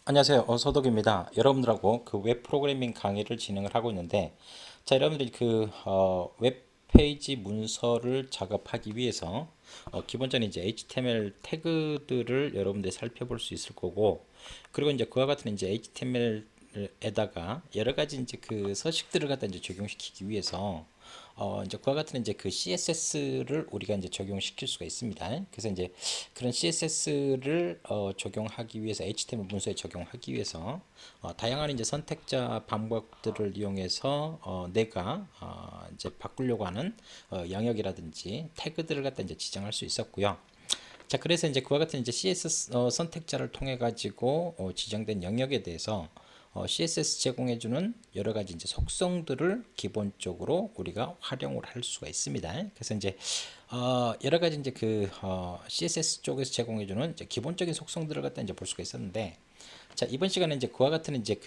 안녕하세요. 소독입니다. 여러분들하고 그 웹 프로그래밍 강의를 진행을 하고 있는데, 자, 여러분들이 웹페이지 문서를 작업하기 위해서 기본적인 이제 HTML 태그들을 여러분들이 살펴볼 수 있을 거고, 그리고 이제 그와 같은 이제 HTML에다가 여러 가지 이제 그 서식들을 갖다 이제 적용시키기 위해서 이제 그와 같은 이제 그 CSS를 우리가 이제 적용시킬 수가 있습니다. 그래서 이제 그런 CSS를 적용하기 위해서 HTML 문서에 적용하기 위해서 다양한 이제 선택자 방법들을 이용해서 내가 이제 바꾸려고 하는 영역이라든지 태그들을 갖다 이제 지정할 수 있었고요. 자, 그래서 이제 그와 같은 이제 CSS 선택자를 통해 가지고 지정된 영역에 대해서 CSS 제공해주는 여러 가지 이제 속성들을 기본적으로 우리가 활용을 할 수가 있습니다. 그래서 이제 여러 가지 이제 CSS 쪽에서 제공해주는 이제 기본적인 속성들을 갖다 이제 볼 수가 있었는데, 자, 이번 시간에 이제 그와 같은 이제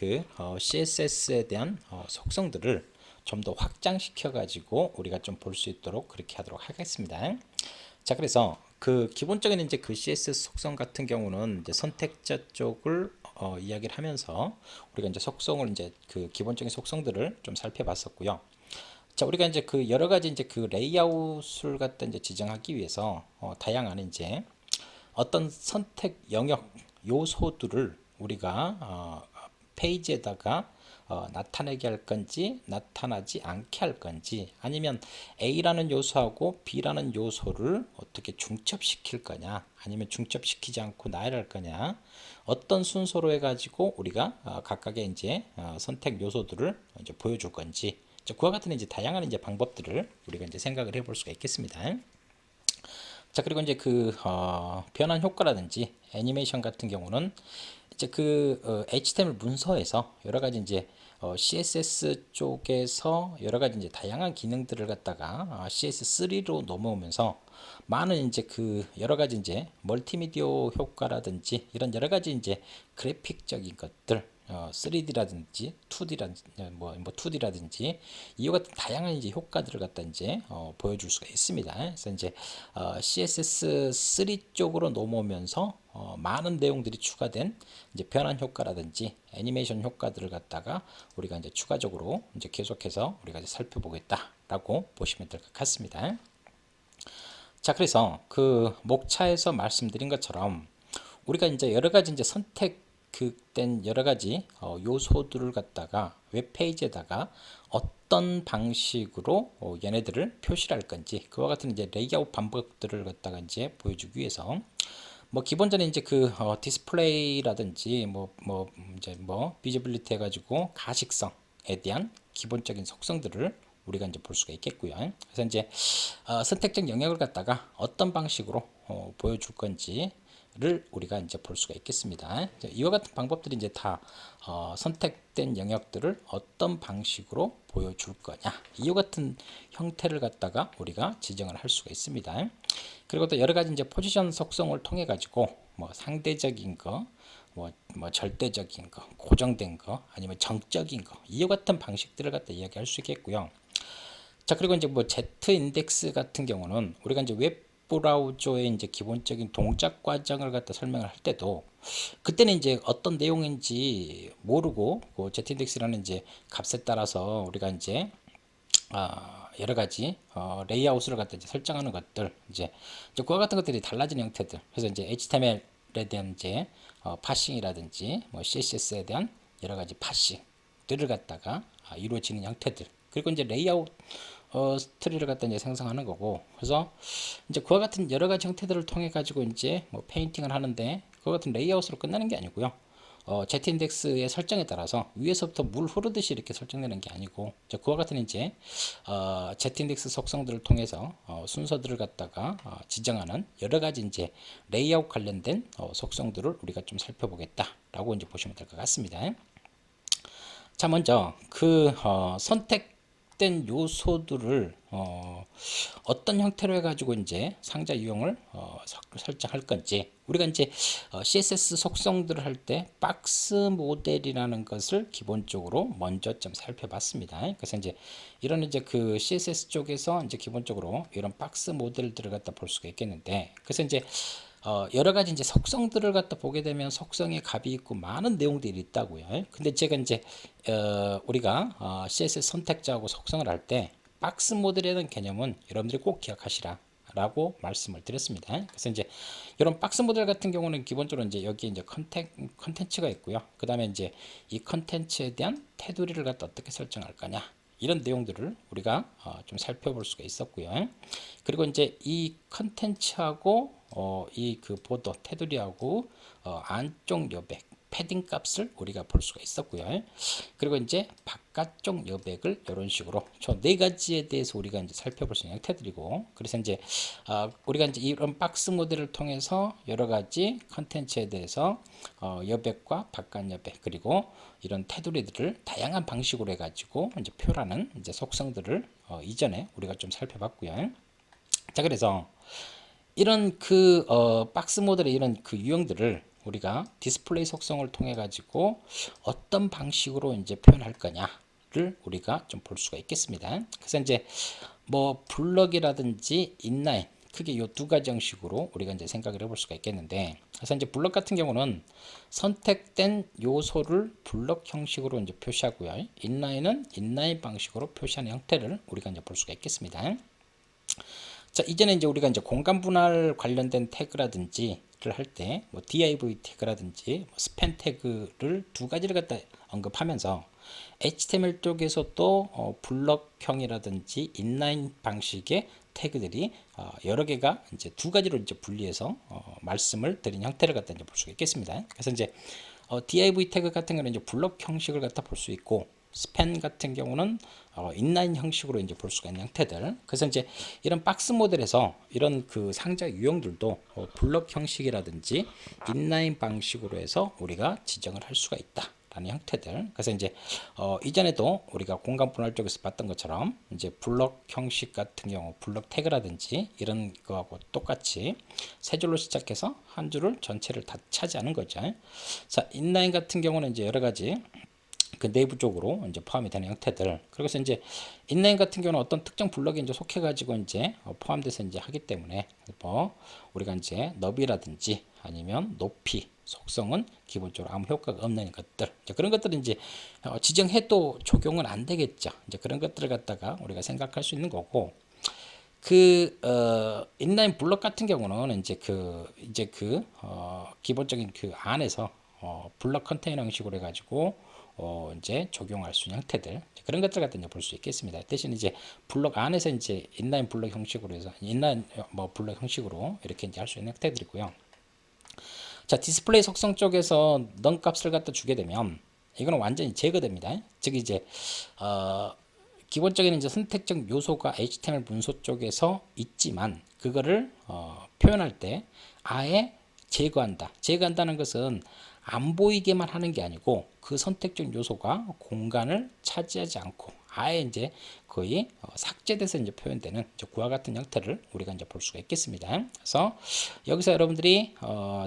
CSS에 대한 속성들을 좀 더 확장시켜 가지고 우리가 좀 볼 수 있도록 그렇게 하도록 하겠습니다. 자, 그래서 그 기본적인 이제 그 CSS 속성 같은 경우는 이제 선택자 쪽을 이야기를 하면서 우리가 이제 속성을 이제 그 기본적인 속성들을 좀 살펴봤었고요. 자, 우리가 이제 그 여러 가지 이제 그 레이아웃을 갖다 이제 지정하기 위해서 다양한 이제 어떤 선택 영역 요소들을 우리가 페이지에다가 나타내게 할 건지 나타나지 않게 할 건지, 아니면 A라는 요소하고 B라는 요소를 어떻게 중첩시킬 거냐, 아니면 중첩시키지 않고 나열할 거냐, 어떤 순서로 해가지고 우리가 각각의 이제 선택 요소들을 이제 보여줄 건지, 그와 같은 이제 다양한 이제 방법들을 우리가 이제 생각을 해볼 수가 있겠습니다. 자, 그리고 이제 변환 효과라든지 애니메이션 같은 경우는 이제 HTML 문서에서 여러 가지 이제 CSS 쪽에서 여러 가지 이제 다양한 기능들을 갖다가 CS3로 넘어오면서 많은 이제 여러 가지 이제 멀티미디어 효과라든지 이런 여러 가지 이제 그래픽적인 것들, 3D라든지 2D라든지 2D라든지 이와 같은 다양한 이제 효과들을 갖다 이제 보여줄 수가 있습니다. 그래서 이제 CSS3 쪽으로 넘어오면서 많은 내용들이 추가된 이제 변환 효과라든지 애니메이션 효과들을 갖다가 우리가 이제 추가적으로 이제 계속해서 우리가 이제 살펴보겠다라고 보시면 될 것 같습니다. 자, 그래서 그 목차에서 말씀드린 것처럼 우리가 이제 여러 가지 이제 선택된 여러 가지 요소들을 갖다가 웹페이지에다가 어떤 방식으로 얘네들을 표시를 할 건지, 그와 같은 이제 레이아웃 방법들을 갖다가 이제 보여주기 위해서 기본적인 이제 디스플레이라든지 이제 비지빌리티 해가지고 가식성에 대한 기본적인 속성들을 우리가 이제 볼 수가 있겠고요. 그래서 이제 선택적 영역을 갖다가 어떤 방식으로 보여줄 건지를 우리가 이제 볼 수가 있겠습니다. 이와 같은 방법들이 이제 다 선택된 영역들을 어떤 방식으로 보여줄 거냐, 이와 같은 형태를 갖다가 우리가 지정을 할 수가 있습니다. 그리고 또 여러 가지 이제 포지션 속성을 통해 가지고 상대적인 거, 절대적인 거, 고정된 거, 아니면 정적인 거, 이와 같은 방식들을 갖다 이야기할 수 있겠고요. 자, 그리고 이제 Z 인덱스 같은 경우는 우리가 이제 웹 브라우저의 이제 기본적인 동작 과정을 갖다 설명을 할 때도 그때는 이제 어떤 내용인지 모르고 Z 인덱스라는 이제 값에 따라서 우리가 이제 여러 가지 레이아웃을 갖다 이제 설정하는 것들, 이제 그와 같은 것들이 달라지는 형태들. 그래서 이제 HTML에 대한 이제 파싱이라든지 CSS에 대한 여러 가지 파싱들을 갖다가 이루어지는 형태들. 그리고 이제 레이아웃 트리를 갖다 이제 생성하는 거고. 그래서 이제 그와 같은 여러 가지 형태들을 통해 가지고 이제 페인팅을 하는데, 그와 같은 레이아웃으로 끝나는 게 아니고요. Z인덱스의 설정에 따라서 위에서부터 물 흐르듯이 이렇게 설정되는 게 아니고, 그와 같은 이제 Z인덱스 속성들을 통해서 순서들을 갖다가 지정하는 여러 가지 이제 레이아웃 관련된 속성들을 우리가 좀 살펴보겠다라고 이제 보시면 될 것 같습니다. 자, 먼저 선택된 요소들을 어떤 형태로 해가지고 이제 상자 유형을 설정할 건지, 우리가 이제 CSS 속성들을 할 때 박스 모델이라는 것을 기본적으로 먼저 좀 살펴봤습니다. 그래서 이제 이런 이제 CSS 쪽에서 이제 기본적으로 이런 박스 모델들을 갖다 볼 수가 있겠는데, 그래서 이제 여러 가지 이제 속성들을 갖다 보게 되면 속성에 값이 있고 많은 내용들이 있다고요. 근데 제가 이제 우리가 CSS 선택자하고 속성을 할 때 박스 모델이라는 개념은 여러분들이 꼭 기억하시라. 라고 말씀을 드렸습니다. 그래서 이제 이런 박스 모델 같은 경우는 기본적으로 이제 여기 이제 컨텐츠가 있고요. 그 다음에 이제 이 컨텐츠에 대한 테두리를 갖다 어떻게 설정할 거냐. 이런 내용들을 우리가 좀 살펴볼 수가 있었고요. 그리고 이제 이 컨텐츠하고 이 그 보더 테두리하고 안쪽 여백 패딩 값을 우리가 볼 수가 있었고요. 그리고 이제 바깥쪽 여백을 이런 식으로 총 네 가지에 대해서 우리가 이제 살펴볼 수 있는 형태들이고, 그래서 이제 우리가 이제 이런 박스 모델을 통해서 여러 가지 컨텐츠에 대해서 여백과 바깥 여백 그리고 이런 테두리들을 다양한 방식으로 해가지고 이제 표라는 이제 속성들을 이전에 우리가 좀 살펴봤고요. 자, 그래서 이런 그 박스 모델의 이런 그 유형들을 우리가 디스플레이 속성을 통해 가지고 어떤 방식으로 이제 표현할 거냐를 우리가 좀 볼 수가 있겠습니다. 그래서 이제 뭐 블럭이라든지 인라인 크게 이 두 가지 형식으로 우리가 이제 생각을 해볼 수가 있겠는데, 그래서 이제 블럭 같은 경우는 선택된 요소를 블럭 형식으로 이제 표시하고요. 인라인은 인라인 방식으로 표시하는 형태를 우리가 이제 볼 수가 있겠습니다. 자, 이제는 이제 우리가 이제 공간 분할 관련된 태그라든지를 할 때 뭐 div 태그라든지 뭐 스팬 태그를 두 가지를 갖다 언급하면서 HTML 쪽에서도 블럭형이라든지 인라인 방식의 태그들이 여러 개가 이제 두 가지로 이제 분리해서 말씀을 드린 형태를 갖다 이제 볼 수가 있겠습니다. 그래서 이제 div 태그 같은 경우는 이제 블럭 형식을 갖다 볼 수 있고, 스팬 같은 경우는 인라인 형식으로 이제 볼 수가 있는 형태들. 그래서 이제 이런 박스 모델에서 이런 그 상자 유형들도 블럭 형식이라든지 인라인 방식으로 해서 우리가 지정을 할 수가 있다. 라는 형태들. 그래서 이제 이전에도 우리가 공간 분할 쪽에서 봤던 것처럼 이제 블럭 형식 같은 경우 블럭 태그라든지 이런 거하고 똑같이 세 줄로 시작해서 한 줄을 전체를 다 차지하는 거죠. 자, 인라인 같은 경우는 이제 여러 가지 그 내부 쪽으로 이제 포함이 되는 형태들. 그래서 이제 인라인 같은 경우는 어떤 특정 블럭에 이제 속해 가지고 이제 포함돼서 이제 하기 때문에 뭐 우리가 이제 너비라든지 아니면 높이 속성은 기본적으로 아무 효과가 없는 것들, 이제 그런 것들은 이제 지정해도 적용은 안 되겠죠. 이제 그런 것들을 갖다가 우리가 생각할 수 있는 거고, 그 인라인 블럭 같은 경우는 이제 기본적인 그 안에서 블럭 컨테이너 형식으로 해가지고 이제 적용할 수 있는 형태들, 그런 것들 같은 볼 수 있겠습니다. 대신 이제 블럭 안에서 이제 인라인 블럭 형식으로 해서 인라인 뭐 블럭 형식으로 이렇게 이제 할 수 있는 형태들이고요. 자, 디스플레이 속성 쪽에서 넌 값을 갖다 주게 되면 이거는 완전히 제거됩니다. 즉 이제 기본적인 이제 선택적 요소가 HTML 문서 쪽에서 있지만 그거를 표현할 때 아예 제거한다. 제거한다는 것은 안 보이게만 하는 게 아니고 그 선택적 요소가 공간을 차지하지 않고 아예 이제 거의 삭제돼서 이제 표현되는 이제 그와 같은 형태를 우리가 이제 볼 수가 있겠습니다. 그래서 여기서 여러분들이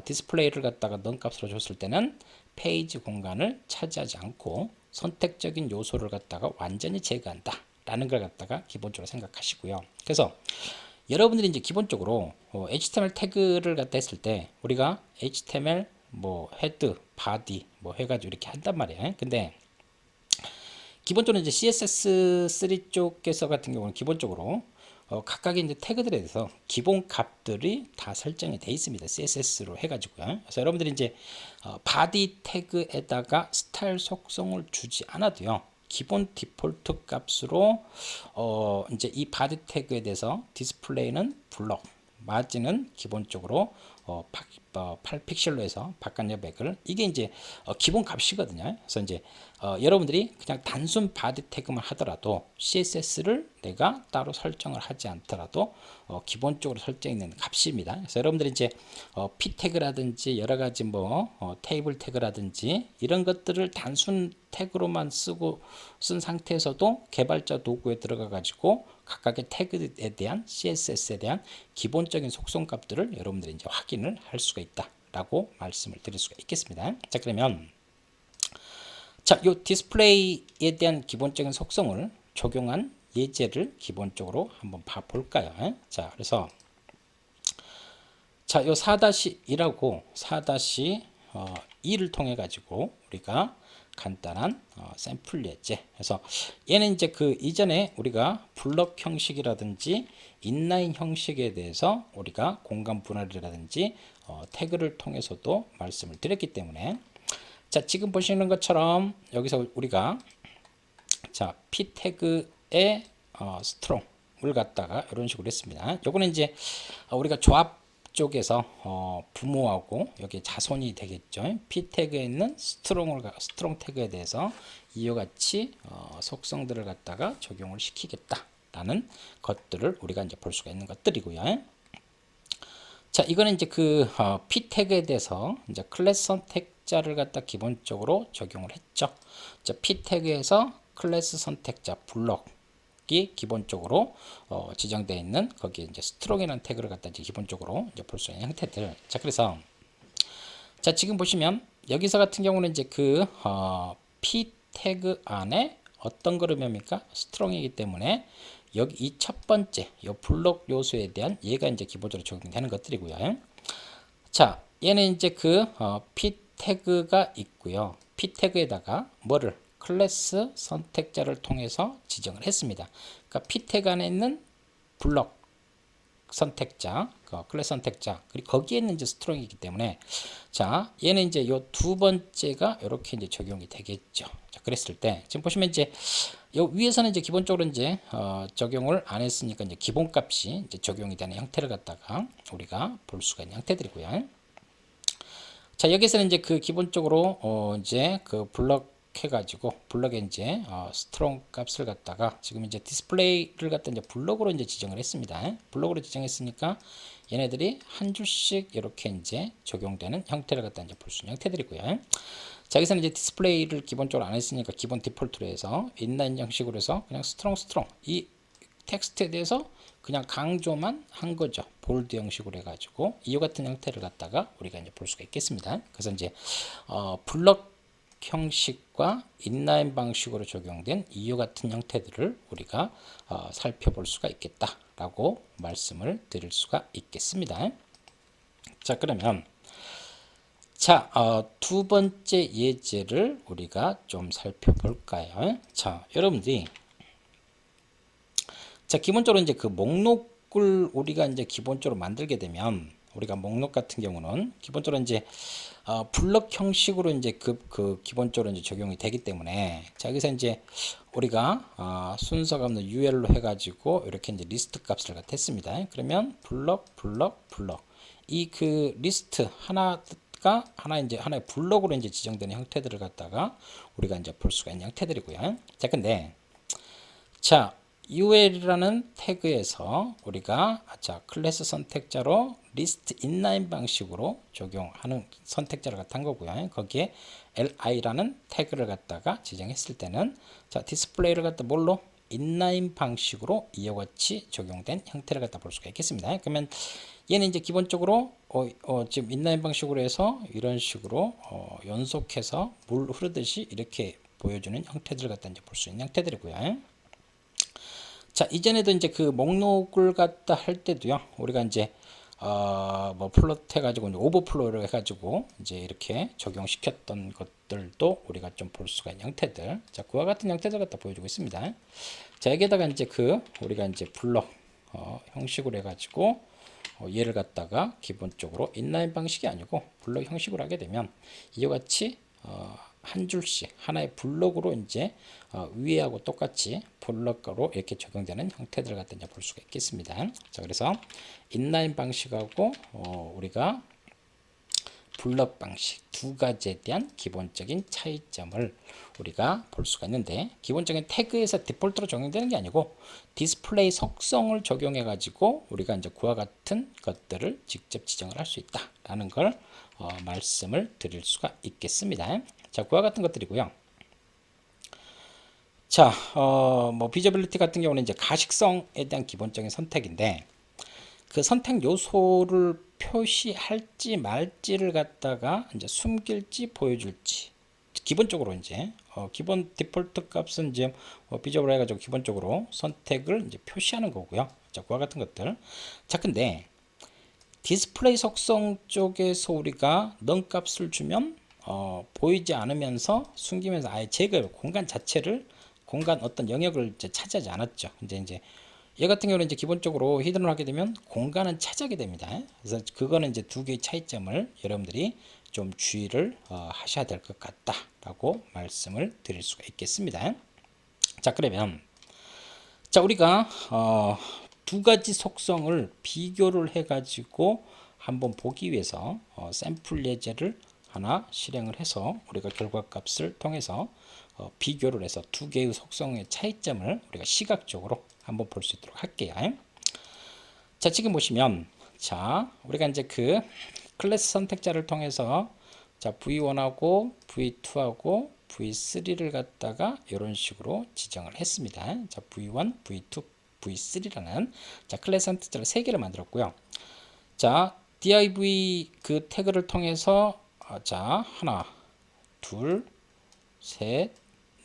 디스플레이를 갖다가 넌 값으로 줬을 때는 페이지 공간을 차지하지 않고 선택적인 요소를 갖다가 완전히 제거한다 라는 걸 갖다가 기본적으로 생각하시고요. 그래서 여러분들이 이제 기본적으로 HTML 태그를 갖다 했을 때 우리가 HTML 뭐 헤드, 바디 뭐 해가지고 이렇게 한단 말이에요. 근데 기본적으로 이제 CSS3 쪽에서 같은 경우는 기본적으로 각각의 이제 태그들에 대해서 기본 값들이 다 설정이 되어 있습니다. CSS로 해가지고요. 그래서 여러분들이 이제 바디 태그에다가 스타일 속성을 주지 않아도요. 기본 디폴트 값으로 이제 이 바디 태그에 대해서 디스플레이는 블럭, 마진은 기본적으로 8픽셀로 해서 바깥 여백을, 이게 이제 기본 값이거든요. 그래서 이제 여러분들이 그냥 단순 바디 태그만 하더라도 CSS를 내가 따로 설정을 하지 않더라도 기본적으로 설정해 있는 값입니다. 그래서 여러분들이 이제 p 태그라든지 여러 가지 뭐 테이블 태그라든지 이런 것들을 단순 태그로만 쓴 상태에서도 개발자 도구에 들어가 가지고 각각의 태그에 대한 CSS에 대한 기본적인 속성 값들을 여러분들이 이제 확인을 할 수가 있다라고 말씀을 드릴 수가 있겠습니다. 자, 그러면 자, 요 디스플레이에 대한 기본적인 속성을 적용한 예제를 기본적으로 한번 봐 볼까요? 자, 그래서 자, 요 4-2라고 4-2를 통해 가지고 우리가 간단한 샘플 예제. 그래서 얘는 이제 그 이전에 우리가 블럭 형식이라든지 인라인 형식에 대해서 우리가 공간 분할이라든지 태그를 통해서도 말씀을 드렸기 때문에, 자, 지금 보시는 것처럼 여기서 우리가 자, p 태그의 스트롱을 갖다가 이런 식으로 했습니다. 요거는 이제 우리가 조합 쪽에서 부모하고 여기 자손이 되겠죠. p 태그에 있는 스트롱 태그에 대해서 이와 같이 속성들을 갖다가 적용을 시키겠다라는 것들을 우리가 이제 볼 수가 있는 것들이고요. 자, 이거는 이제 그 p 태그에 대해서 이제 클래스 선택자를 갖다 기본적으로 적용을 했죠. 자, p 태그에서 클래스 선택자 블럭이 기본적으로 지정되어 있는 거기에 이제 스트롱이라는 태그를 갖다 이제 기본적으로 이제 볼 수 있는 형태들. 자, 그래서 자, 지금 보시면 여기서 같은 경우는 이제 그 p 태그 안에 어떤 그룹입니까? 스트롱이기 때문에 여기 이 첫 번째 이 블록 요소에 대한 얘가 이제 기본적으로 적용되는 것들이고요. 자, 얘는 이제 그 p 태그가 있고요. p 태그에다가 뭐를 클래스 선택자를 통해서 지정을 했습니다. 그러니까 p 태그 안에 있는 블록 선택자, 클래스 선택자, 그리고 거기에 있는 이제 스트롱이기 때문에, 자, 얘는 이제 요 두 번째가 이렇게 이제 적용이 되겠죠. 자, 그랬을 때 지금 보시면 이제 요 위에서는 이제 기본적으로 이제 적용을 안 했으니까 이제 기본값이 이제 적용이 되는 형태를 갖다가 우리가 볼 수가 있는 형태들이고요. 자, 여기서는 이제 그 기본적으로 이제 그 블럭 해가지고 블럭에 이제 스트롱 값을 갖다가 지금 이제 디스플레이를 갖다 이제 블럭으로 이제 지정을 했습니다. 블럭으로 지정했으니까 얘네들이 한 줄씩 이렇게 이제 적용되는 형태를 갖다 이제 볼 수 있는 형태들이고요. 자, 여기서는 이제 디스플레이를 기본적으로 안 했으니까 기본 디폴트로 해서 인라인 형식으로 해서 그냥 스트롱 이 텍스트에 대해서 그냥 강조만 한 거죠. 볼드 형식으로 해가지고 이와 같은 형태를 갖다가 우리가 이제 볼 수가 있겠습니다. 그래서 이제 블럭 형식과 인라인 방식으로 적용된 이와 같은 형태들을 우리가 살펴볼 수가 있겠다라고 말씀을 드릴 수가 있겠습니다. 자, 그러면 자, 두 번째 예제를 우리가 좀 살펴볼까요? 자, 여러분들이 자, 기본적으로 이제 그 목록을 우리가 이제 기본적으로 만들게 되면 우리가 목록 같은 경우는 기본적으로 이제 블럭 형식으로 이제 그 기본적으로 이제 적용이 되기 때문에, 자, 여기서 이제 우리가 순서가 없는 UL로 해가지고 이렇게 이제 리스트 값을 갖다 했습니다. 그러면 블럭 이 그 리스트 하나가 이제 하나의 블럭으로 이제 지정되는 형태들을 갖다가 우리가 이제 볼 수가 있는 형태들이고요. 자, 근데 자, UL이라는 태그에서 우리가 자, 클래스 선택자로 리스트 인라인 방식으로 적용하는 선택자를 갖다 한 거고요. 거기에 li라는 태그를 갖다가 지정했을 때는 자, 디스플레이를 갖다 뭘로 인라인 방식으로 이와 같이 적용된 형태를 갖다 볼 수가 있겠습니다. 그러면 얘는 이제 기본적으로 지금 인라인 방식으로 해서 이런 식으로 연속해서 물 흐르듯이 이렇게 보여주는 형태들을 갖다 이제 볼 수 있는 형태들이고요. 자, 이전에도 이제 그 목록을 갖다 할 때도요, 우리가 이제 뭐 플롯 해가지고 오버플로우를 해가지고 이제 이렇게 적용시켰던 것들도 우리가 좀 볼 수가 있는 형태들. 자, 그와 같은 형태들 갖다 보여주고 있습니다. 자, 여기에다가 이제 그 우리가 이제 블럭 형식으로 해가지고 얘를 갖다가 기본적으로 인라인 방식이 아니고 블럭 형식으로 하게 되면 이와 같이 한 줄씩 하나의 블록으로 이제 위에하고 똑같이 블록으로 이렇게 적용되는 형태들을 갖다 이제 볼 수가 있겠습니다. 자, 그래서 인라인 방식하고 우리가 블럭 방식 두 가지에 대한 기본적인 차이점을 우리가 볼 수가 있는데, 기본적인 태그에서 디폴트로 적용되는 게 아니고 디스플레이 속성을 적용해 가지고 우리가 이제 그와 같은 것들을 직접 지정을 할 수 있다라는 걸 말씀을 드릴 수가 있겠습니다. 자, 그와 같은 것들이고요. 자, 뭐 비저빌리티 같은 경우는 이제 가식성에 대한 기본적인 선택인데, 그 선택 요소를 표시할지 말지를 갖다가 이제 숨길지 보여줄지, 기본적으로 이제 기본 디폴트 값은 이제 비저블 해가지고 기본적으로 선택을 이제 표시하는 거고요. 자, 그와 같은 것들. 자, 근데 디스플레이 속성 쪽에서 우리가 넌 값을 주면 보이지 않으면서 숨기면서 아예 제거 공간 자체를 공간 어떤 영역을 이제 차지하지 않았죠. 이제 얘 같은 경우는 이제 기본적으로 히든을 하게 되면 공간은 차지하게 됩니다. 그래서 그거는 이제 두 개의 차이점을 여러분들이 좀 주의를 하셔야 될 것 같다라고 말씀을 드릴 수가 있겠습니다. 자, 그러면 자, 우리가 두 가지 속성을 비교를 해가지고 한번 보기 위해서 샘플 예제를 하나 실행을 해서 우리가 결과값을 통해서 비교를 해서 두 개의 속성의 차이점을 우리가 시각적으로 한번 볼 수 있도록 할게요. 자, 지금 보시면 자, 우리가 이제 그 클래스 선택자를 통해서 자, V1하고 V2하고 V3를 갖다가 이런 식으로 지정을 했습니다. 자, V1, V2, V3라는 자, 클래스 선택자를 3개를 만들었고요. 자, div 그 태그를 통해서 자, 하나, 둘, 셋,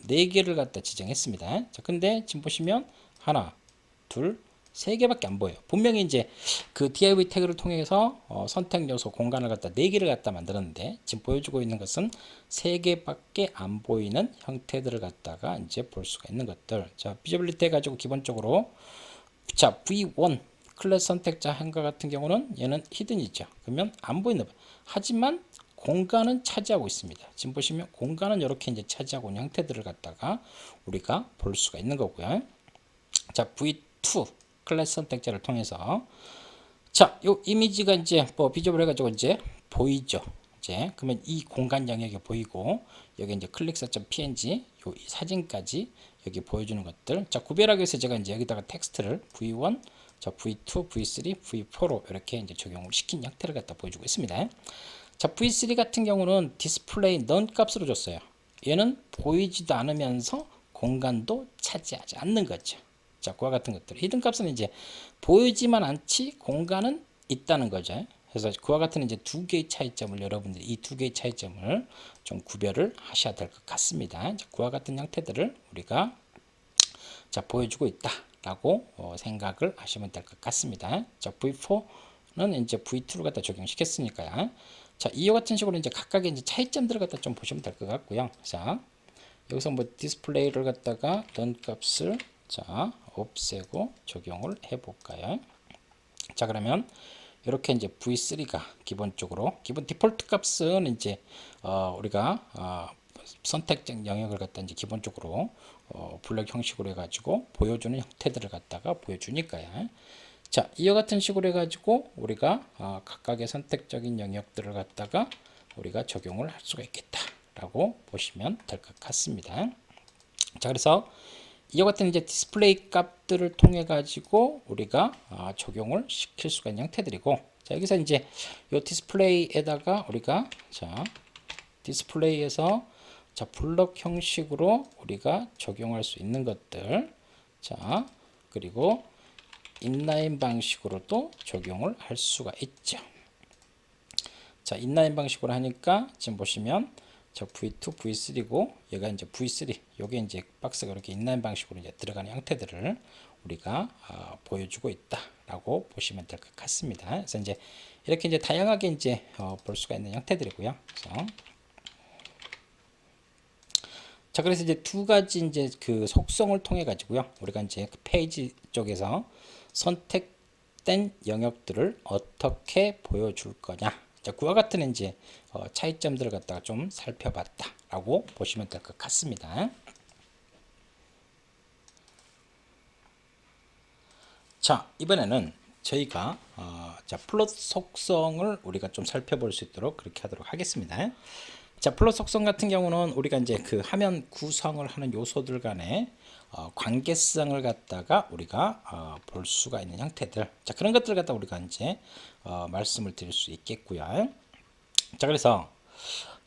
4개를 갖다 지정했습니다. 자, 근데 지금 보시면 하나, 둘, 3개밖에 안 보여요. 분명히 이제 그 div 태그를 통해서 선택 요소 공간을 갖다 4개를 갖다 만들었는데 지금 보여주고 있는 것은 3개밖에 안 보이는 형태들을 갖다가 이제 볼 수가 있는 것들. 자, 비저빌리티 해가지고 기본적으로 자, v1 클래스 선택자 한과 같은 경우는 얘는 히든이죠. 그러면 안 보이는 거. 하지만 공간은 차지하고 있습니다. 지금 보시면 공간은 이렇게 이제 차지하고 있는 형태들을 갖다가 우리가 볼 수가 있는 거고요. 자, v2 클래스 선택자를 통해서 자, 요 이미지가 이제 뭐 비저블 해가지고 이제 보이죠. 이제 그러면 이 공간 영역이 보이고 여기 이제 클릭사.png 요 사진까지 여기 보여주는 것들. 자, 구별하기 위해서 제가 이제 여기다가 텍스트를 v1, 자, v2, v3, v4로 이렇게 이제 적용을 시킨 형태를 갖다 보여주고 있습니다. 자, v3 같은 경우는 디스플레이 넌 값으로 줬어요. 얘는 보이지도 않으면서 공간도 차지하지 않는 거죠. 자, 그와 같은 것들. 히든 값은 이제 보이지만 않지 공간은 있다는 거죠. 그래서 그와 같은 이제 두 개의 차이점을 여러분들이 이 두 개의 차이점을 좀 구별을 하셔야 될 것 같습니다. 자, 그와 같은 형태들을 우리가 자, 보여주고 있다라고 생각을 하시면 될 것 같습니다. 자, V4는 이제 V2를 갖다 적용시켰으니까요. 자, 이와 같은 식으로 이제 각각의 이제 차이점들을 갖다 좀 보시면 될 것 같고요. 자, 여기서 뭐 디스플레이를 갖다가 넌 값을 자, 없애고 적용을 해 볼까요? 자, 그러면 이렇게 이제 V3가 기본적으로 기본 디폴트 값은 이제 우리가 선택적 영역을 갖다 이제 기본적으로 블럭 형식으로 해가지고 보여주는 형태들을 갖다가 보여주니까요. 자, 이와 같은 식으로 해가지고 우리가 각각의 선택적인 영역들을 갖다가 우리가 적용을 할 수가 있겠다라고 보시면 될 것 같습니다. 자, 그래서 이와 같은 이제 디스플레이 값들을 통해 가지고 우리가 적용을 시킬 수가 있는 형태들이고, 자, 여기서 이제 이 디스플레이에다가 우리가 자, 디스플레이에서 자, 블럭 형식으로 우리가 적용할 수 있는 것들, 자, 그리고 인라인 방식으로도 적용을 할 수가 있죠. 자, 인라인 방식으로 하니까 지금 보시면 자, V2, V3고 얘가 이제 V3, 요게 이제 박스가 이렇게 인라인 방식으로 이제 들어가는 형태들을 우리가 보여주고 있다라고 보시면 될 것 같습니다. 그래서 이제 이렇게 이제 다양하게 이제 볼 수가 있는 형태들이고요. 그래서 자, 그래서 이제 두 가지 이제 그 속성을 통해 가지고요. 우리가 이제 그 페이지 쪽에서 선택된 영역들을 어떻게 보여줄 거냐. 자, 그와 같은 이제 차이점들을 갖다가 좀 살펴봤다라고 보시면 될 것 같습니다. 자, 이번에는 저희가 자, 플롯 속성을 우리가 좀 살펴볼 수 있도록 그렇게 하도록 하겠습니다. 자, 플롯 속성 같은 경우는 우리가 이제 그 화면 구성을 하는 요소들 간의 관계성을 갖다가 우리가 볼 수가 있는 형태들. 자, 그런 것들을 갖다 우리가 이제 말씀을 드릴 수 있겠고요. 자, 그래서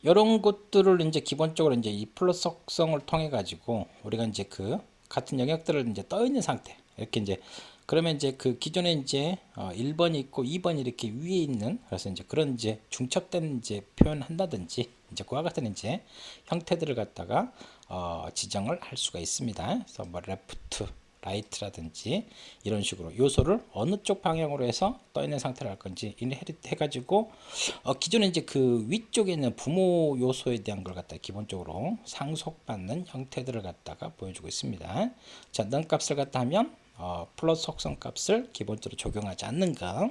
이런 것들을 이제 기본적으로 이제 이 플롯 속성을 통해 가지고 우리가 이제 그 같은 영역들을 이제 떠 있는 상태. 이렇게 이제 그러면 이제 그 기존에 이제 1번이 있고 2번이 이렇게 위에 있는 그래서 이제 그런 이제 중첩된 이제 표현한다든지 이제 그와 같은 이제 형태들을 갖다가 지정을 할 수가 있습니다. 그래서 뭐 레프트 라이트라든지 이런 식으로 요소를 어느 쪽 방향으로 해서 떠 있는 상태로 할 건지 해가지고 기존에 이제 그 위쪽에 있는 부모 요소에 대한 걸 갖다 기본적으로 상속받는 형태들을 갖다가 보여주고 있습니다. 자, 넌 값을 갖다 하면 플러스 속성 값을 기본적으로 적용하지 않는가.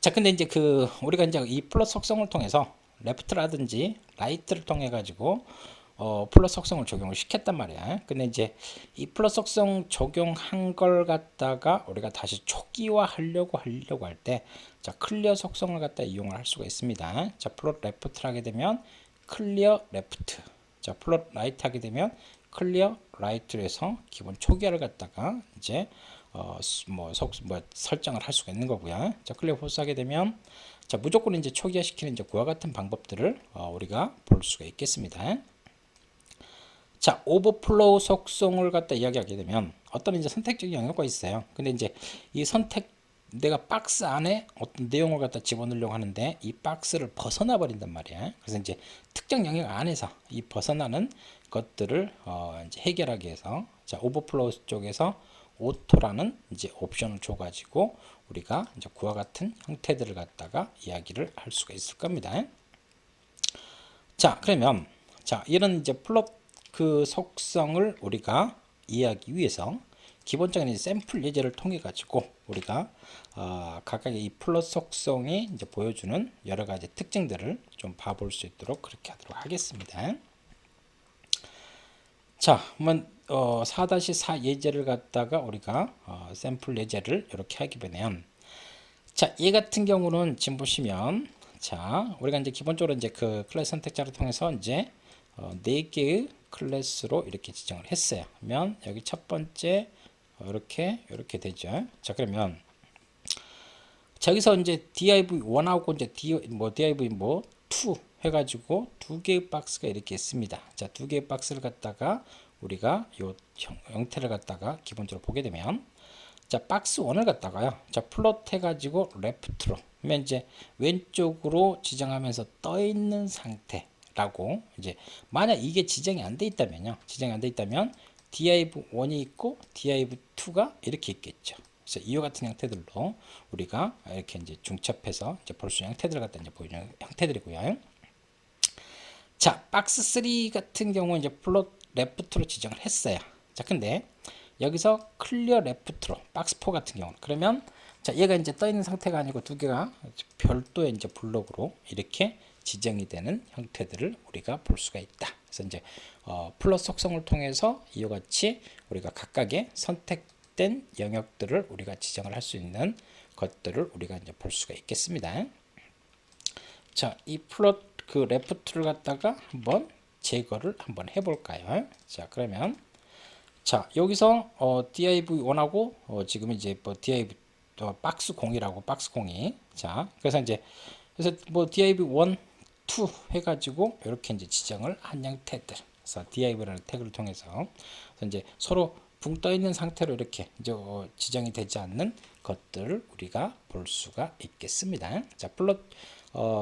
자, 근데 이제 그 우리가 이제 이 플러스 속성을 통해서 레프트라든지 라이트를 통해 가지고 플러스 속성을 적용을 시켰단 말이야. 근데 이제 이 플러스 속성 적용한 걸 갖다가 우리가 다시 초기화 하려고 할 때, 자, 클리어 속성을 갖다 이용을 할 수가 있습니다. 자, 플롯 레프트를 하게 되면 클리어 레프트. 자, 플롯 라이트 하게 되면 클리어 라이트로 해서 기본 초기화를 갖다가 이제 설정을 할 수가 있는 거고요. 자, 클리어 포스 하게 되면 자, 무조건 이제 초기화 시키는 이제 그와 같은 방법들을 우리가 볼 수가 있겠습니다. 자, 오버플로우 속성을 갖다 이야기하게 되면 어떤 이제 선택적인 영역가 있어요. 근데 이제 이 선택 내가 박스 안에 어떤 내용을 갖다 집어넣으려고 하는데 이 박스를 벗어나 버린단 말이야. 그래서 이제 특정 영역 안에서 이 벗어나는 것들을 이제 해결하기 위해서 자, 오버플로우 쪽에서 오토라는 이제 옵션을 줘가지고 우리가 이제 그와 같은 형태들을 갖다가 이야기를 할 수가 있을 겁니다. 자, 그러면 자, 이런 이제 플롯 그 속성을 우리가 이해하기 위해서 기본적인 샘플 예제를 통해 가지고 우리가 각각의 이 플롯 속성이 이제 보여주는 여러 가지 특징들을 좀 봐볼 수 있도록 그렇게 하도록 하겠습니다. 자, 한번 4-4 예제를 갖다가 우리가 샘플 예제를 이렇게 하게 되면 자, 얘 같은 경우는 지금 보시면 자, 우리가 이제 기본적으로 이제 그 클래스 선택자를 통해서 이제 4개의 클래스로 이렇게 지정을 했어요. 그러면 여기 첫 번째 이렇게 되죠. 자, 그러면 자, 여기서 이제 div1하고 이제 div2 해가지고 두 개의 박스가 이렇게 있습니다. 자, 두 개의 박스를 갖다가 우리가 요 형태를 갖다가 기본적으로 보게 되면 자, 박스 1을 갖다가요. 자, 플롯 해가지고 레프트로 그러면 이제 왼쪽으로 지정하면서 떠 있는 상태라고 이제 만약 이게 지정이 안 돼 있다면요. 지정이 안 돼 있다면 div1이 있고 div2가 이렇게 있겠죠. 그래서 이와 같은 형태들로 우리가 이렇게 이제 중첩해서 이제 볼 수 있는 형태들을 갖다 이제 보여주는 형태들이고요. 자, 박스 3 같은 경우 이제 플롯 레프트로 지정을 했어요. 자, 근데 여기서 클리어 레프트로 박스 4 같은 경우는 그러면 자, 얘가 이제 떠 있는 상태가 아니고 두 개가 별도의 이제 블록으로 이렇게 지정이 되는 형태들을 우리가 볼 수가 있다. 그래서 이제 플러스 속성을 통해서 이와 같이 우리가 각각의 선택된 영역들을 우리가 지정을 할 수 있는 것들을 우리가 이제 볼 수가 있겠습니다. 자, 이 플롯 그 레프트를 갖다가 한번 제거를 한번 해볼까요? 자, 그러면 자, 여기서 div1하고 지금 이제 div 박스 0이라고 박스 0이 자, 그래서 이제 div1 2 해가지고 이렇게 이제 지정을 한 형태들. 그래서 div라는 태그를 통해서 그래서 이제 서로 붕 떠 있는 상태로 이렇게 이제 지정이 되지 않는 것들을 우리가 볼 수가 있겠습니다. 자, 플롯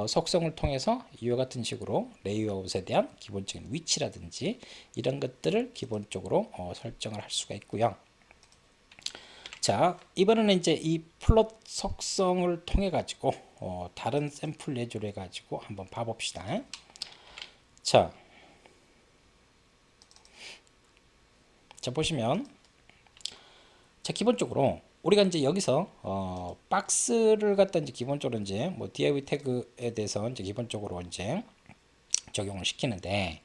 속성을 통해서 이와 같은 식으로 레이아웃에 대한 기본적인 위치라든지 이런 것들을 기본적으로 설정을 할 수가 있고요. 자, 이번에는 이제 이 플롯 속성을 통해 가지고 다른 샘플 예제로 해 가지고 한번 봐봅시다. 자, 보시면 자, 기본적으로 우리가 이제 여기서 박스를 갖다 이제 기본적으로 이제 div 태그에 대해서 이제 기본적으로 이제 적용을 시키는데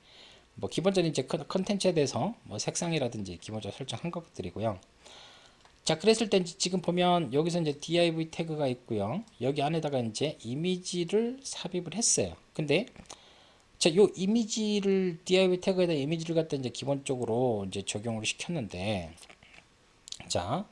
기본적인 이제 컨텐츠에 대해서 색상이라든지 기본적으로 설정한 것들이고요. 자, 그랬을 때 지금 보면 여기서 이제 div 태그가 있고요. 여기 안에다가 이제 이미지를 삽입을 했어요. 근데 자, 요 이미지를 div 태그에다 이미지를 갖다 이제 기본적으로 이제 적용을 시켰는데 자,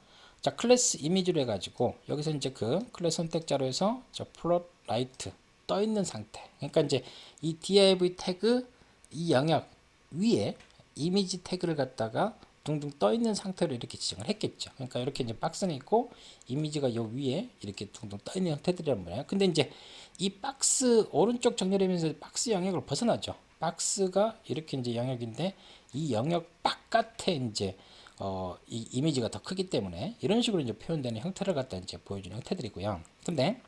클래스 이미지로 해가지고 여기서 이제 그 클래스 선택자로 해서 플롯 라이트 떠 있는 상태. 그러니까 이제 이 div 태그 이 영역 위에 이미지 태그를 갖다가 둥둥 떠 있는 상태로 이렇게 지정을 했겠죠. 그러니까 이렇게 이제 박스는 있고 이미지가 요 위에 이렇게 둥둥 떠 있는 형태들이란 말이에요. 근데 이제 이 박스 오른쪽 정렬하면서 박스 영역을 벗어나죠. 박스가 이렇게 이제 영역인데 이 영역 바깥에 이제 이 이미지가 더 크기 때문에 이런 식으로 이제 표현되는 형태를 갖다 이제 보여주는 형태들이고요. 근데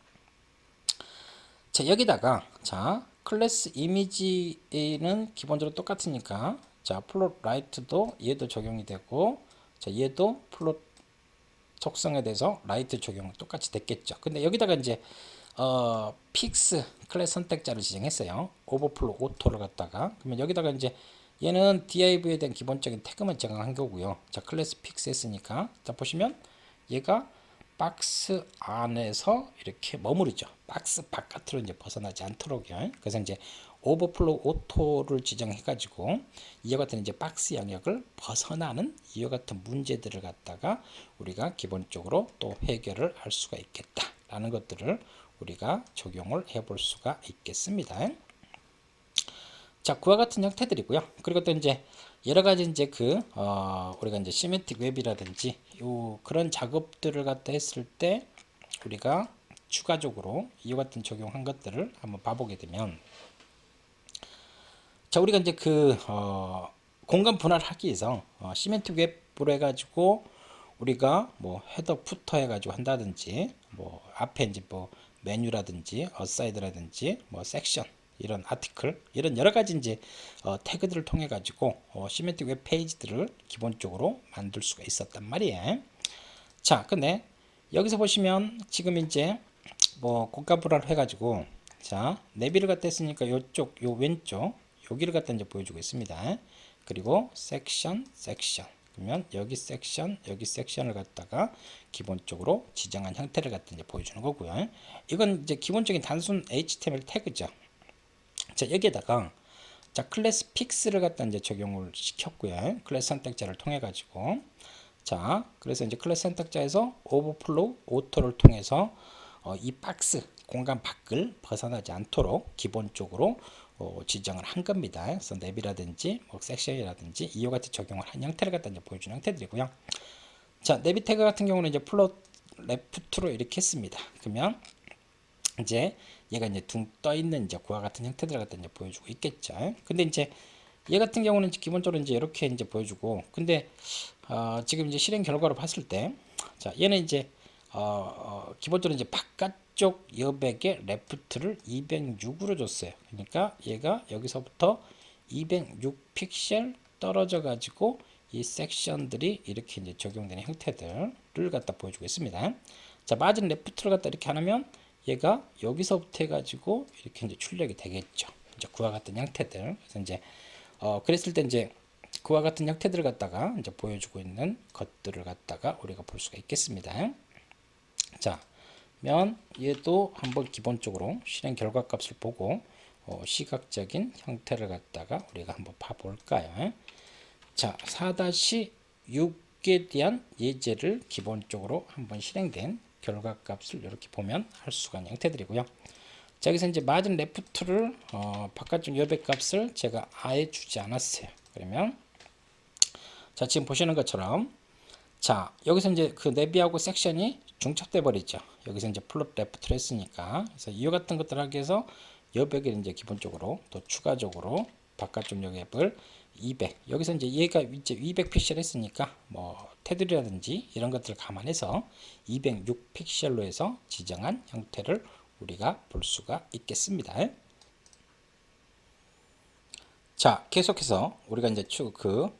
자, 여기다가 자, 클래스 이미지는 기본적으로 똑같으니까 자, 플롯 라이트도 얘도 적용이 되고 자, 얘도 플롯 속성에 대해서 라이트 적용 똑같이 됐겠죠. 근데 여기다가 이제 픽스 클래스 선택자를 지정했어요. 오버플로 오토를 갖다가 그러면 여기다가 이제 얘는 div에 대한 기본적인 태그만 제공한 거고요. 자, 클래스 픽스 했으니까 자, 보시면 얘가 박스 안에서 이렇게 머무르죠. 박스 바깥으로 이제 벗어나지 않도록요. 그래서 이제 오버플로 오토를 지정해 가지고 이와 같은 이제 박스 영역을 벗어나는 이와 같은 문제들을 갖다가 우리가 기본적으로 또 해결을 할 수가 있겠다라는 것들을 우리가 적용을 해 볼 수가 있겠습니다. 자, 그와 같은 형태들이고요. 그리고 또 이제 여러 가지 이제 우리가 이제 시메틱 웹이라든지 그런 작업들을 갖다 했을 때 우리가 추가적으로 이와 같은 적용한 것들을 한번 봐보게 되면 자, 우리가 이제 공간 분할을 하기 위해서 시메틱 웹으로 해가지고 우리가 뭐 헤더 푸터 해가지고 한다든지 뭐 앞에 이제 뭐 메뉴라든지 어사이드라든지 뭐 섹션 이런 아티클 이런 여러 가지 이제 태그들을 통해 가지고 시메틱 웹 페이지들을 기본적으로 만들 수가 있었단 말이에요. 자, 근데 여기서 보시면 지금 이제 뭐 공간 분할을 해가지고 자, 내비를 갖다 했으니까 요쪽 요 왼쪽 여기를 갖다 이제 보여주고 있습니다. 그리고 섹션 그러면 여기 섹션을 갖다가 기본적으로 지정한 형태를 갖다 이제 보여주는 거고요. 이건 이제 기본적인 단순 HTML 태그죠. 자, 여기에다가 자, 클래스 픽스를 갖다 이제 적용을 시켰고요. 클래스 선택자를 통해 가지고 자, 그래서 이제 클래스 선택자에서 오버플로우 오토를 통해서 이 박스 공간 밖을 벗어나지 않도록 기본적으로 지정을 한 겁니다. 그래서 내비라든지 뭐 섹션이라든지 이와 같이 적용을 한 형태를 갖다 이제 보여주는 형태들이고요. 자, 내비 태그 같은 경우는 이제 플롯 레프트로 이렇게 했습니다. 그러면 이제 얘가 이제 둥 떠 있는 이제 그와 같은 형태들을 갖다 이제 보여주고 있겠죠. 근데 이제 얘 같은 경우는 기본적으로 이제 이렇게 이제 보여주고, 근데 지금 이제 실행 결과로 봤을 때, 자, 얘는 이제 기본적으로 이제 바깥쪽 여백의 레프트를 206으로 줬어요. 그러니까 얘가 여기서부터 206 픽셀 떨어져 가지고 이 섹션들이 이렇게 이제 적용되는 형태들을 갖다 보여주고 있습니다. 자, 마진 레프트를 갖다 이렇게 하면 얘가 여기서부터 해가지고 이렇게 이제 출력이 되겠죠. 이제 그와 같은 형태들. 그래서 이제 그랬을 때 이제 그와 같은 형태들을 갖다가 이제 보여주고 있는 것들을 갖다가 우리가 볼 수가 있겠습니다. 자, 면 얘도 한번 기본적으로 실행 결과 값을 보고 시각적인 형태를 갖다가 우리가 한번 봐볼까요? 자, 4-6에 대한 예제를 기본적으로 한번 실행된 결과값을 이렇게 보면 할 수가 있는 형태들이고요. 자, 여기서 이제 마진 레프트를 바깥쪽 여백값을 제가 아예 주지 않았어요. 그러면 자, 지금 보시는 것처럼 자, 여기서 이제 그 내비하고 섹션이 중첩돼 버리죠. 여기서 이제 플롯 레프트를 했으니까. 그래서 이와 같은 것들 하기 위해서 여백을 이제 기본적으로 또 추가적으로 바깥쪽 여백을 200. 여기서 이제 얘가 이제 200 픽셀 했으니까 뭐 테두리라든지 이런 것들을 감안해서 206 픽셀로 해서 지정한 형태를 우리가 볼 수가 있겠습니다. 자, 계속해서 우리가 이제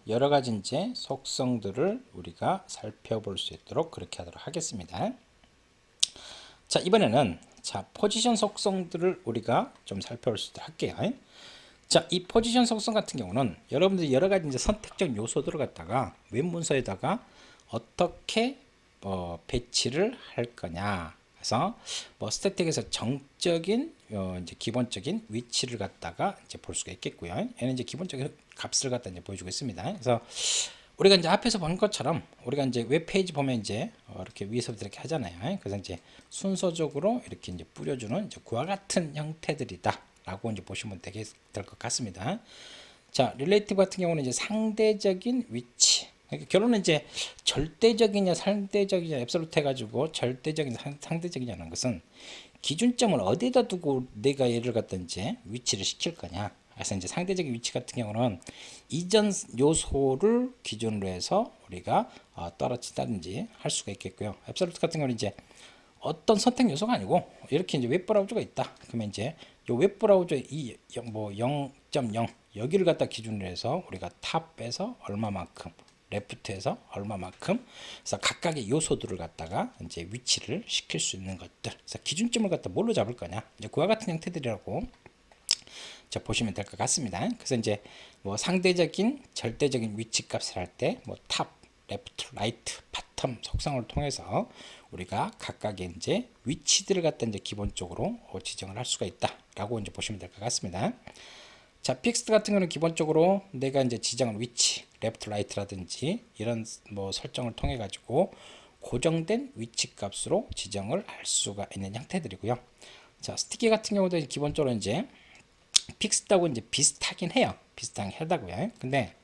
여러 가지 이제 속성들을 우리가 살펴볼 수 있도록 그렇게 하도록 하겠습니다. 자, 이번에는 자, 포지션 속성들을 우리가 좀 살펴볼 수 있도록 할게요. 자, 이 포지션 속성 같은 경우는 여러분들이 여러 가지 이제 선택적 요소들을 갖다가 웹 문서에다가 어떻게 배치를 할 거냐. 그래서 뭐 스태틱에서 정적인 이제 기본적인 위치를 갖다가 이제 볼 수가 있겠고요. 얘는 이제 기본적인 값을 갖다 이제 보여주고 있습니다. 그래서 우리가 이제 앞에서 본 것처럼 우리가 이제 웹 페이지 보면 이제 이렇게 위에서부터 이렇게 하잖아요. 그래서 이제 순서적으로 이렇게 이제 뿌려주는 이제 그와 같은 형태들이다. 라고 이제 보시면 될 것 같습니다. 자, 릴레이티브 같은 경우는 이제 상대적인 위치. 그러니까 결론은 이제 절대적이냐 상대적이냐 앱솔루트 해가지고 절대적이냐 상대적이냐는 것은 기준점을 어디다 두고 내가 얘를 갖다 이제 위치를 시킬 거냐. 그래서 이제 상대적인 위치 같은 경우는 이전 요소를 기준으로 해서 우리가 떨어진다든지 할 수가 있겠고요. 앱솔루트 같은 경우는 이제 어떤 선택 요소가 아니고 이렇게 이제 웹브라우저가 있다. 그러면 이제 이 웹브라우저 뭐 0.0 여기를 갖다 기준으로 해서 우리가 탑에서 얼마만큼, 레프트에서 얼마만큼, 그래서 각각의 요소들을 갖다가 이제 위치를 시킬 수 있는 것들. 그래서 기준점을 갖다 뭘로 잡을 거냐? 이제 그와 같은 형태들이라고 자 보시면 될 것 같습니다. 그래서 이제 뭐 상대적인 절대적인 위치 값을 할 때 뭐 탑, 레프트, 라이트, 바텀 속성을 통해서 우리가 각각의 이제 위치들을 갖다 이제 기본적으로 지정을 할 수가 있다라고 이제 보시면 될 것 같습니다. 자, 픽스트 같은 경우는 기본적으로 내가 이제 지정한 위치, 레프트, 라이트라든지 이런 뭐 설정을 통해 가지고 고정된 위치 값으로 지정을 할 수가 있는 형태들이고요. 자, 스티키 같은 경우도 기본적으로 이제 픽스트하고 이제 비슷하긴 해요. 비슷하긴 하다고요. 근데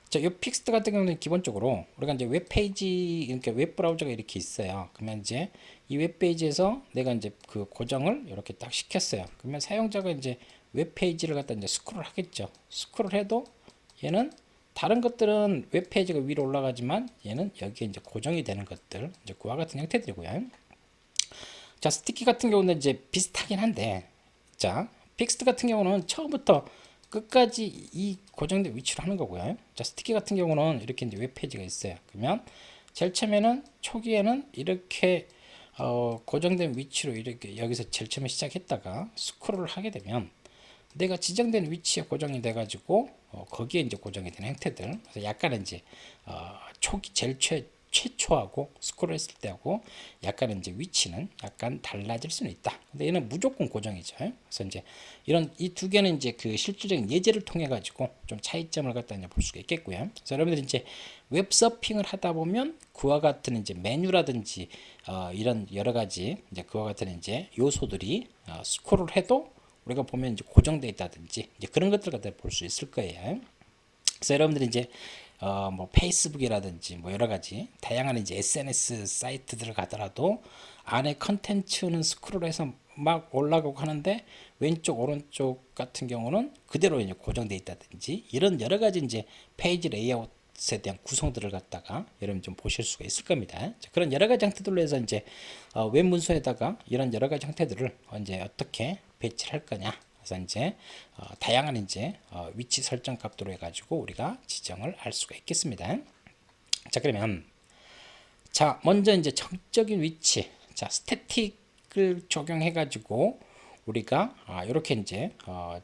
자, 이 픽스트 같은 경우는 기본적으로 우리가 이제 웹페이지, 그러니까 웹브라우저가 이렇게 있어요. 그러면 이제 이 웹페이지에서 내가 이제 그 고정을 이렇게 딱 시켰어요. 그러면 사용자가 이제 웹페이지를 갖다 이제 스크롤 하겠죠. 스크롤 해도 얘는 다른 것들은 웹페이지가 위로 올라가지만 얘는 여기에 이제 고정이 되는 것들, 이제 그와 같은 형태들이고요. 자, 스티키 같은 경우는 이제 비슷하긴 한데, 자, 픽스트 같은 경우는 처음부터 끝까지 이 고정된 위치로 하는 거고요. 자, 스티키 같은 경우는 이렇게 이제 웹페이지가 있어요. 그러면 제일 처음에는 초기에는 이렇게 고정된 위치로 이렇게 여기서 제일 처음에 시작했다가 스크롤을 하게 되면 내가 지정된 위치에 고정이 돼 가지고 거기에 이제 고정이 되는 형태들. 그래서 약간은 이제 초기 제일 최초하고 스크롤 했을 때하고 약간 이제 위치는 약간 달라질 수는 있다. 근데 얘는 무조건 고정이죠. 그래서 이제 이런 이 두 개는 이제 그 실질적인 예제를 통해 가지고 좀 차이점을 갖다 이제 볼 수가 있겠고요. 그래서 여러분들이 이제 웹 서핑을 하다 보면 그와 같은 이제 메뉴라든지 이런 여러 가지 이제 그와 같은 이제 요소들이 스크롤을 해도 우리가 보면 이제 고정되어 있다든지 이제 그런 것들 갖다 볼 수 있을 거예요. 그래서 여러분들이 이제 뭐 페이스북이라든지 뭐 여러 가지 다양한 이제 SNS 사이트들을 가더라도 안에 컨텐츠는 스크롤해서 막 올라가고 하는데 왼쪽 오른쪽 같은 경우는 그대로 이제 고정되어 있다든지 이런 여러 가지 이제 페이지 레이아웃에 대한 구성들을 갖다가 여러분 좀 보실 수가 있을 겁니다. 그런 여러 가지 형태들로 해서 이제 웹 문서에다가 이런 여러 가지 형태들을 이제 어떻게 배치를 할 거냐. 그래서 이제 다양한 이제 위치 설정 값도로 해가지고 우리가 지정을 할 수가 있겠습니다. 자, 그러면 자 먼저 이제 정적인 위치, 자 스태틱을 적용해가지고 우리가 이렇게 이제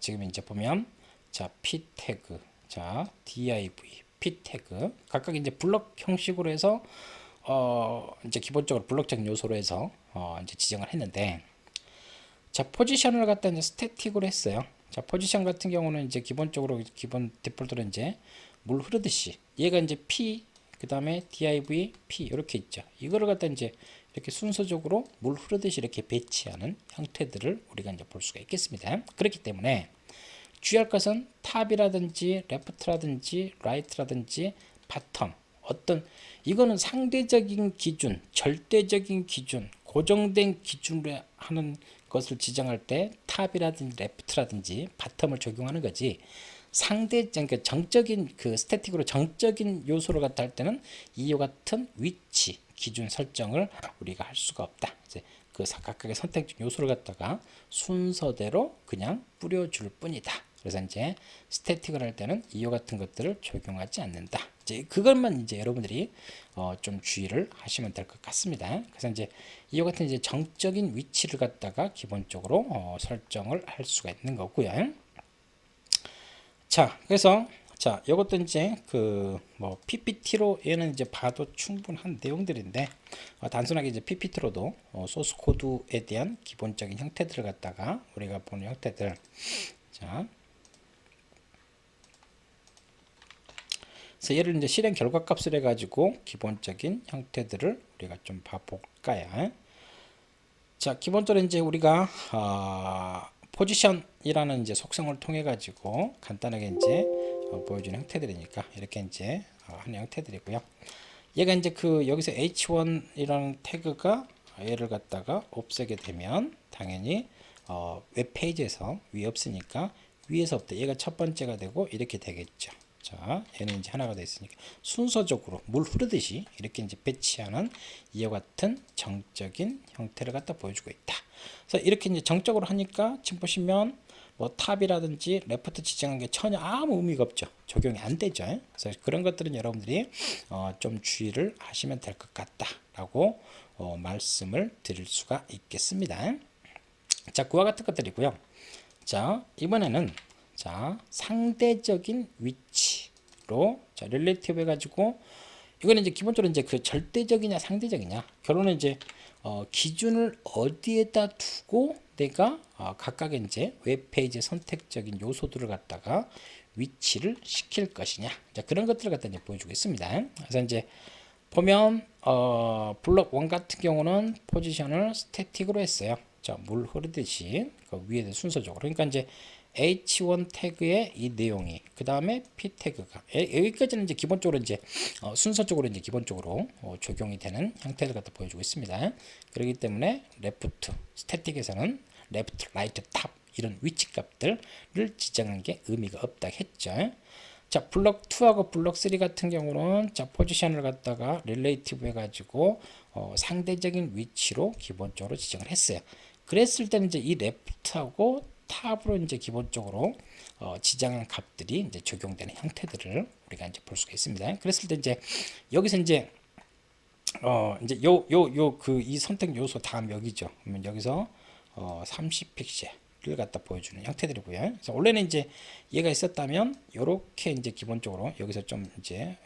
지금 이제 보면 자 p 태그, 자 div, p 태그 각각 이제 블럭 형식으로 해서 이제 기본적으로 블럭적 요소로 해서 이제 지정을 했는데. 자, 포지션을 갖다 이제 스태틱으로 했어요. 자, 포지션 같은 경우는 이제 기본적으로 기본 디폴트로 이제 물 흐르듯이 얘가 이제 P 그 다음에 div P 이렇게 있죠. 이거를 갖다 이제 이렇게 순서적으로 물 흐르듯이 이렇게 배치하는 형태들을 우리가 이제 볼 수가 있겠습니다. 그렇기 때문에 주의할 것은 탑이라든지 레프트라든지 라이트라든지 바텀 어떤 이거는 상대적인 기준, 절대적인 기준, 고정된 기준으로 하는 것을 지정할 때 탑이라든지 레프트라든지 바텀을 적용하는 거지 상대 그러니까 정적인 그 스태틱으로 정적인 요소를 갖다 할 때는 이와 같은 위치 기준 설정을 우리가 할 수가 없다. 이제 그 각각의 선택적 요소를 갖다가 순서대로 그냥 뿌려줄 뿐이다. 그래서 이제 스태틱을 할 때는 이와 같은 것들을 적용하지 않는다. 이제 그것만 이제 여러분들이 좀 주의를 하시면 될 것 같습니다. 그래서 이제 이와 같은 이제 정적인 위치를 갖다가 기본적으로 설정을 할 수가 있는 거고요. 자, 그래서 자, 이것도 이제 그 뭐 PPT로 얘는 이제 봐도 충분한 내용들인데 단순하게 이제 PPT로도 소스 코드에 대한 기본적인 형태들을 갖다가 우리가 보는 형태들. 자. 그래서 얘를 이제 실행 결과 값을 해가지고 기본적인 형태들을 우리가 좀 봐볼까요? 자, 기본적으로 이제 우리가 포지션이라는 이제 속성을 통해 가지고 간단하게 이제 보여주는 형태들이니까 이렇게 이제 하는 형태들이고요. 얘가 이제 그 여기서 h1이라는 태그가 얘를 갖다가 없애게 되면 당연히 웹페이지에서 위에 없으니까 위에서부터 얘가 첫 번째가 되고 이렇게 되겠죠. 자, 얘는 이제 하나가 되어 있으니까 순서적으로 물 흐르듯이 이렇게 이제 배치하는 이와 같은 정적인 형태를 갖다 보여주고 있다. 그래서 이렇게 이제 정적으로 하니까 지금 보시면 뭐 탑이라든지 레프트 지정한 게 전혀 아무 의미가 없죠. 적용이 안 되죠. 그래서 그런 것들은 여러분들이 좀 주의를 하시면 될 것 같다라고 말씀을 드릴 수가 있겠습니다. 자, 그와 같은 것들이고요. 자, 이번에는 자, 상대적인 위치로 자, 릴레이티브 해가지고 이거는 이제 기본적으로 이제 그 절대적이냐 상대적이냐 결론은 이제 기준을 어디에다 두고 내가 각각의 이제 웹페이지 선택적인 요소들을 갖다가 위치를 시킬 것이냐 자, 그런 것들을 갖다 이제 보여주고 있습니다. 그래서 이제 보면 블록 1 같은 경우는 포지션을 스태틱으로 했어요. 자, 물 흐르듯이 그 위에 순서적으로. 그러니까 이제 H1 태그의 이 내용이 그 다음에 P 태그가 여기까지는 이제 기본적으로 이제 순서적으로 이제 기본적으로 적용이 되는 형태를 갖다 보여주고 있습니다. 그렇기 때문에 레프트 스태틱에서는 레프트, 라이트, 탑 이런 위치 값들을 지정한 게 의미가 없다 했죠. 자, 블록 2하고 블록 3 같은 경우는 자, 포지션을 갖다가 릴레이티브 해가지고 상대적인 위치로 기본적으로 지정을 했어요. 그랬을 때는 이제 이 레프트하고 탑으로 이제 기본적으로 지정한 값들이 이제 적용되는 형태들을 우리가 이제 볼 수가 있습니다. 그랬을 때 이제 여기서 이제 이제 그 이 선택 요소 다음 여기죠. 그러면 여기서 30픽셀을 갖다 보여주는 형태들이고요. 그래서 원래는 이제 얘가 있었다면 이렇게 이제 기본적으로 여기서 좀 이제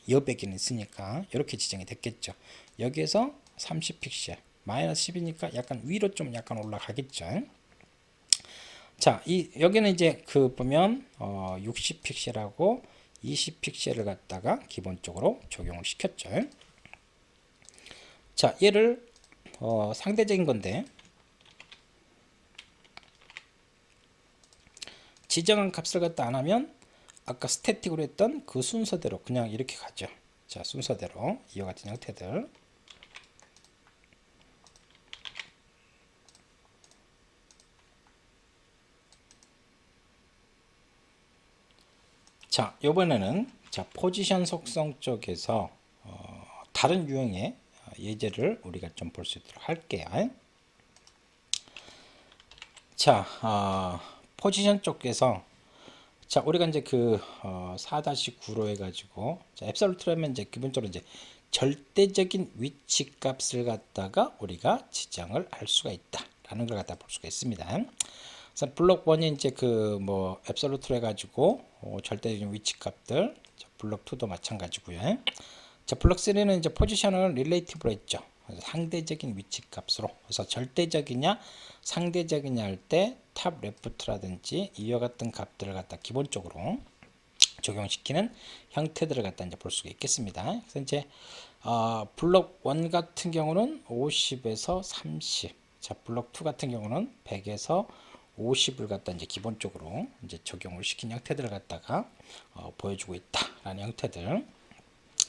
여백이 있으니까 이렇게 지정이 됐겠죠. 여기에서 30픽셀 마이너스 10이니까 약간 위로 좀 약간 올라가겠죠. 자, 여기는 이제 그 보면 60픽셀하고 20픽셀을 갖다가 기본적으로 적용을 시켰죠. 자, 얘를 상대적인 건데 지정한 값을 갖다 안 하면 아까 스태틱으로 했던 그 순서대로 그냥 이렇게 가죠. 자, 순서대로 이와 같은 형태들. 자, 이번에는 자, 포지션 속성 쪽에서 다른 유형의 예제를 우리가 좀 볼 수 있도록 할게요. 자, 포지션 쪽에서 자, 우리가 이제 그 4-9로 해가지고 자, 앱솔루트로 하면 이제 기본적으로 이제 절대적인 위치 값을 갖다가 우리가 지정을 할 수가 있다라는 걸 갖다 볼 수가 있습니다. 그래서 블록 1이 이제 그 뭐 앱솔루트로 해가지고 절대적인 위치 값들, 자, 블록 2도 마찬가지고요. 자, 블록 3는 이제 포지션을 릴레이티브로 했죠. 상대적인 위치 값으로. 그래서 절대적이냐 상대적이냐 할 때 탑 레프트라든지 이와 같은 값들을 갖다 기본적으로 적용시키는 형태들을 갖다 이제 볼 수가 있겠습니다. 그래서 이제 블록 1 같은 경우는 50에서 30. 자, 블록 2 같은 경우는 100에서 50을 갖다 이제 기본적으로 이제 적용을 시킨 형태들을 갖다가 보여주고 있다라는 형태들.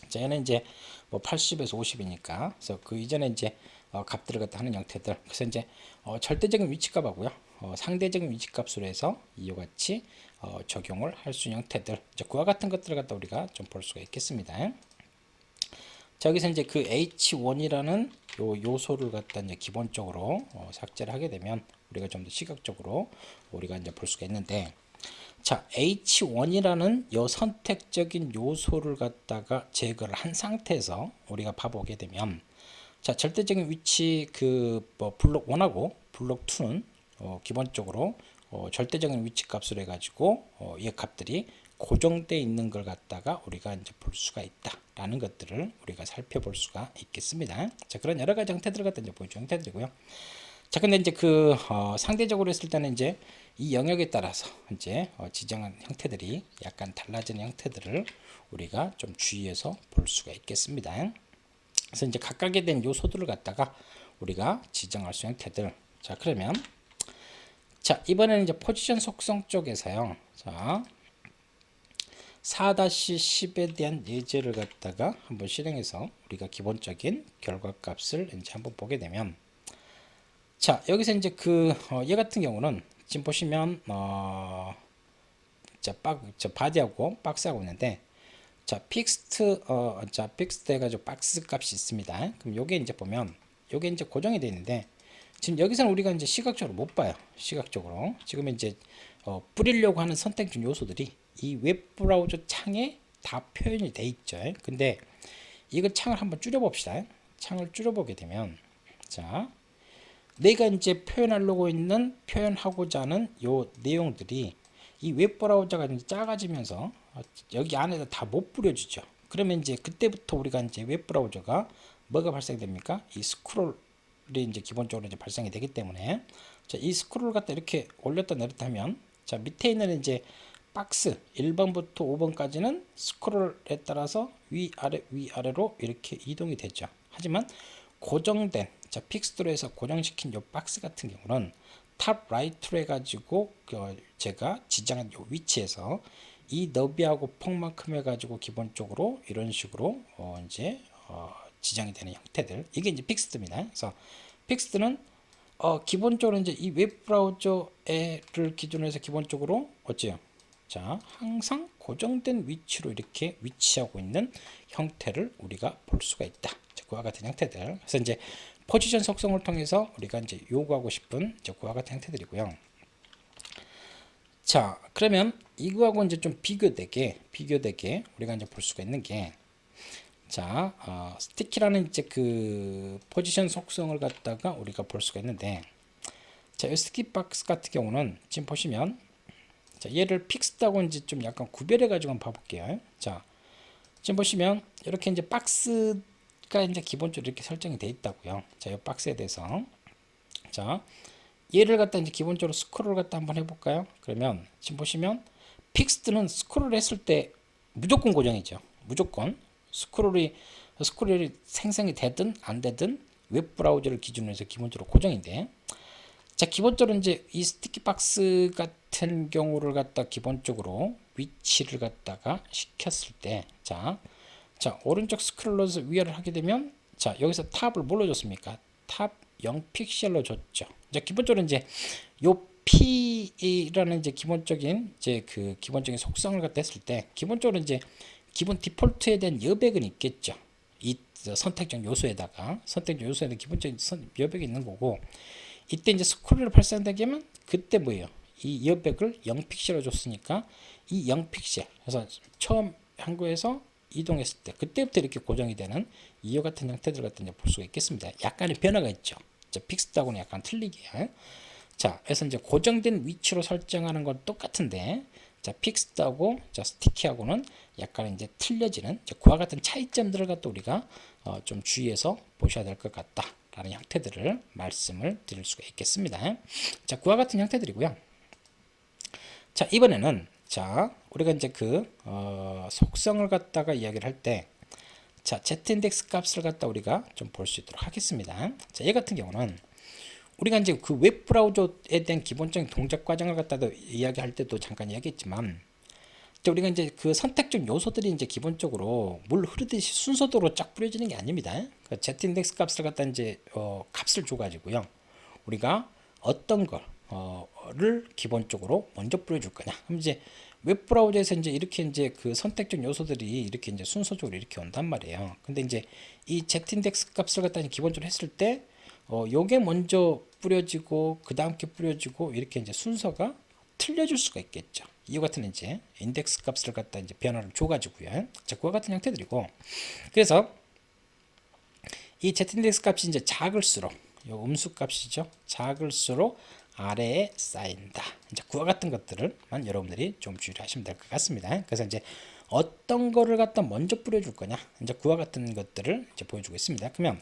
자, 얘는 이제 뭐 80에서 50이니까 그래서 그 이전에 이제 값들을 갖다 하는 형태들. 그래서 이제 절대적인 위치값하고요. 상대적인 위치값으로 해서 이와 같이 적용을 할 수 있는 형태들. 이제 그와 같은 것들을 갖다 우리가 좀 볼 수가 있겠습니다. 자, 여기서 이제 그 H1이라는 요소를 갖다 이제 기본적으로 삭제를 하게 되면 우리가 좀 더 시각적으로 우리가 이제 볼 수가 있는데, 자, H1이라는 요 선택적인 요소를 갖다가 제거를 한 상태에서 우리가 봐보게 되면, 자, 절대적인 위치 그 뭐 블록 1하고 블록 2는 기본적으로 절대적인 위치 값으로 해가지고 이 값들이 고정되어 있는 걸 갖다가 우리가 이제 볼 수가 있다라는 것들을 우리가 살펴볼 수가 있겠습니다. 자, 그런 여러 가지 형태들을 갖다 이제 보여주는 형태들이고요. 자, 근데 이제 그 상대적으로 했을 때는 이제 이 영역에 따라서 이제 지정한 형태들이 약간 달라지는 형태들을 우리가 좀 주의해서 볼 수가 있겠습니다. 그래서 이제 각각에 대한 요소들을 갖다가 우리가 지정할 수 있는 형태들. 자, 그러면 자, 이번에는 이제 포지션 속성 쪽에서요. 자, 4-10에 대한 예제를 갖다가 한번 실행해서 우리가 기본적인 결과값을 이제 한번 보게 되면, 자, 여기서 이제 그 얘 같은 경우는 지금 보시면 자 바디하고 박스하고 있는데, 자 픽스트 해가지고 박스 값이 있습니다. 그럼 요게 이제 보면 요게 이제 고정이 되어 있는데, 지금 여기서는 우리가 이제 시각적으로 못 봐요. 시각적으로 지금 이제 뿌리려고 하는 선택 중 요소들이 이 웹브라우저 창에 다 표현이 돼 있죠. 근데 이거 창을 한번 줄여 봅시다. 창을 줄여 보게 되면, 자 내가 이제 표현하려고 있는, 표현하고자 하는 요 내용들이 이 웹브라우저가 이제 작아지면서 여기 안에다 다 못 뿌려주죠. 그러면 이제 그때부터 우리가 이제 웹브라우저가 뭐가 발생됩니까? 이 스크롤이 이제 기본적으로 이제 발생이 되기 때문에, 자, 이 스크롤을 갖다 이렇게 올렸다 내렸다 하면, 자, 밑에 있는 이제 박스 1번부터 5번까지는 스크롤에 따라서 위아래로 이렇게 이동이 되죠. 하지만 고정된, 자, 픽스트로 해서 고정시킨 요 박스 같은 경우는 탑 라이트로 해가지고 제가 지정한 요 위치에서 이 너비하고 폭만큼 해가지고 기본적으로 이런 식으로 이제 지정이 되는 형태들, 이게 이제 픽스트입니다. 그래서 픽스트는 기본적으로 이제 이 웹브라우저를 기준으로 해서 기본적으로 어째요? 자, 항상 고정된 위치로 이렇게 위치하고 있는 형태를 우리가 볼 수가 있다. 자, 그와 같은 형태들. 그래서 이제 포지션 속성을 통해서 우리가 이제 요구하고 싶은 이제 그와 같은 형태들이고요. 자, 그러면 이거하고 이제 좀 비교되게 우리가 이제 볼 수가 있는 게, 자, 스티키라는 이제 그 포지션 속성을 갖다가 우리가 볼 수가 있는데, 자, 이 스티키 박스 같은 경우는 지금 보시면, 자, 얘를 픽스하고 이제 좀 약간 구별해 가지고 한번 봐볼게요. 자, 지금 보시면 이렇게 이제 박스가 이제 기본적으로 이렇게 설정이 되어 있다고요. 자, 이 박스에 대해서, 자, 얘를 갖다 이제 기본적으로 스크롤 갖다 한번 해볼까요? 그러면 지금 보시면 픽스드는 스크롤 했을 때 무조건 고정이죠. 무조건 스크롤이 생성이 되든 안 되든 웹 브라우저를 기준으로 해서 기본적으로 고정인데, 자, 기본적으로 이제 이 스티키 박스 같은 경우를 갖다 기본적으로 위치를 갖다가 시켰을 때, 자 오른쪽 스크롤러서 위아래를 하게 되면, 자, 여기서 탑을 뭘로 줬습니까? 탑 0픽셀로 줬죠. 자, 기본적으로 이제 요 P라는 이제 기본적인 이제 그 기본적인 속성을 갖다 했을 때, 기본적으로 이제 기본 디폴트에 대한 여백은 있겠죠. 이 선택적 요소에다가 기본적인 여백이 있는 거고, 이때 이제 스크롤을 발생되게 하면 그때 뭐예요? 이 여백을 0픽셀로 줬으니까 이 0픽셀, 그래서 처음 한 거에서 이동했을 때 그때부터 이렇게 고정이 되는 이와 같은 형태들 같은 이제 볼 수가 있겠습니다. 약간의 변화가 있죠. 자, 픽스드하고는 약간 틀리게. 자, 그래서 이제 고정된 위치로 설정하는 건 똑같은데, 자, 픽스드하고 자, 스티키하고는 약간 이제 틀려지는 이제 그와 같은 차이점들을 갖다 우리가 좀 주의해서 보셔야 될 것 같다라는 형태들을 말씀을 드릴 수가 있겠습니다. 자, 그와 같은 형태들이고요. 자, 이번에는 자, 우리가 이제 그 속성을 갖다가 이야기를 할 때, 자, z-인덱스 값을 갖다 우리가 좀 볼 수 있도록 하겠습니다. 자, 얘 같은 경우는 우리가 이제 그 웹 브라우저에 대한 기본적인 동작 과정을 갖다도 이야기할 때도 잠깐 이야기했지만, 자, 우리가 이제 그 선택적 요소들이 이제 기본적으로 물 흐르듯이 순서대로 쫙 뿌려지는 게 아닙니다. 그 z-인덱스 값을 갖다 이제 값을 줘가지고요, 우리가 어떤 거를 기본적으로 먼저 뿌려줄 거냐. 그럼 이제 웹 브라우저에서 이제 이렇게 이제 그 선택적 요소들이 이렇게 이제 순서적으로 이렇게 온단 말이에요. 근데 이제 이 z-인덱스 값을 갖다 기본적으로 했을 때, 요게 먼저 뿌려지고 그 다음 게 뿌려지고 이렇게 이제 순서가 틀려질 수가 있겠죠. 이와 같은 이제 인덱스 값을 갖다 이제 변화를 줘가지고요. 자, 그와 같은 형태들이고, 그래서 이 z-인덱스 값이 이제 작을수록, 요 음수 값이죠. 작을수록 아래에 쌓인다. 이제 그와 같은 것들을만 여러분들이 좀 주의를 하시면 될 것 같습니다. 그래서 이제 어떤 거를 갖다 먼저 뿌려줄 거냐, 이제 그와 같은 것들을 이제 보여주고 있습니다. 그러면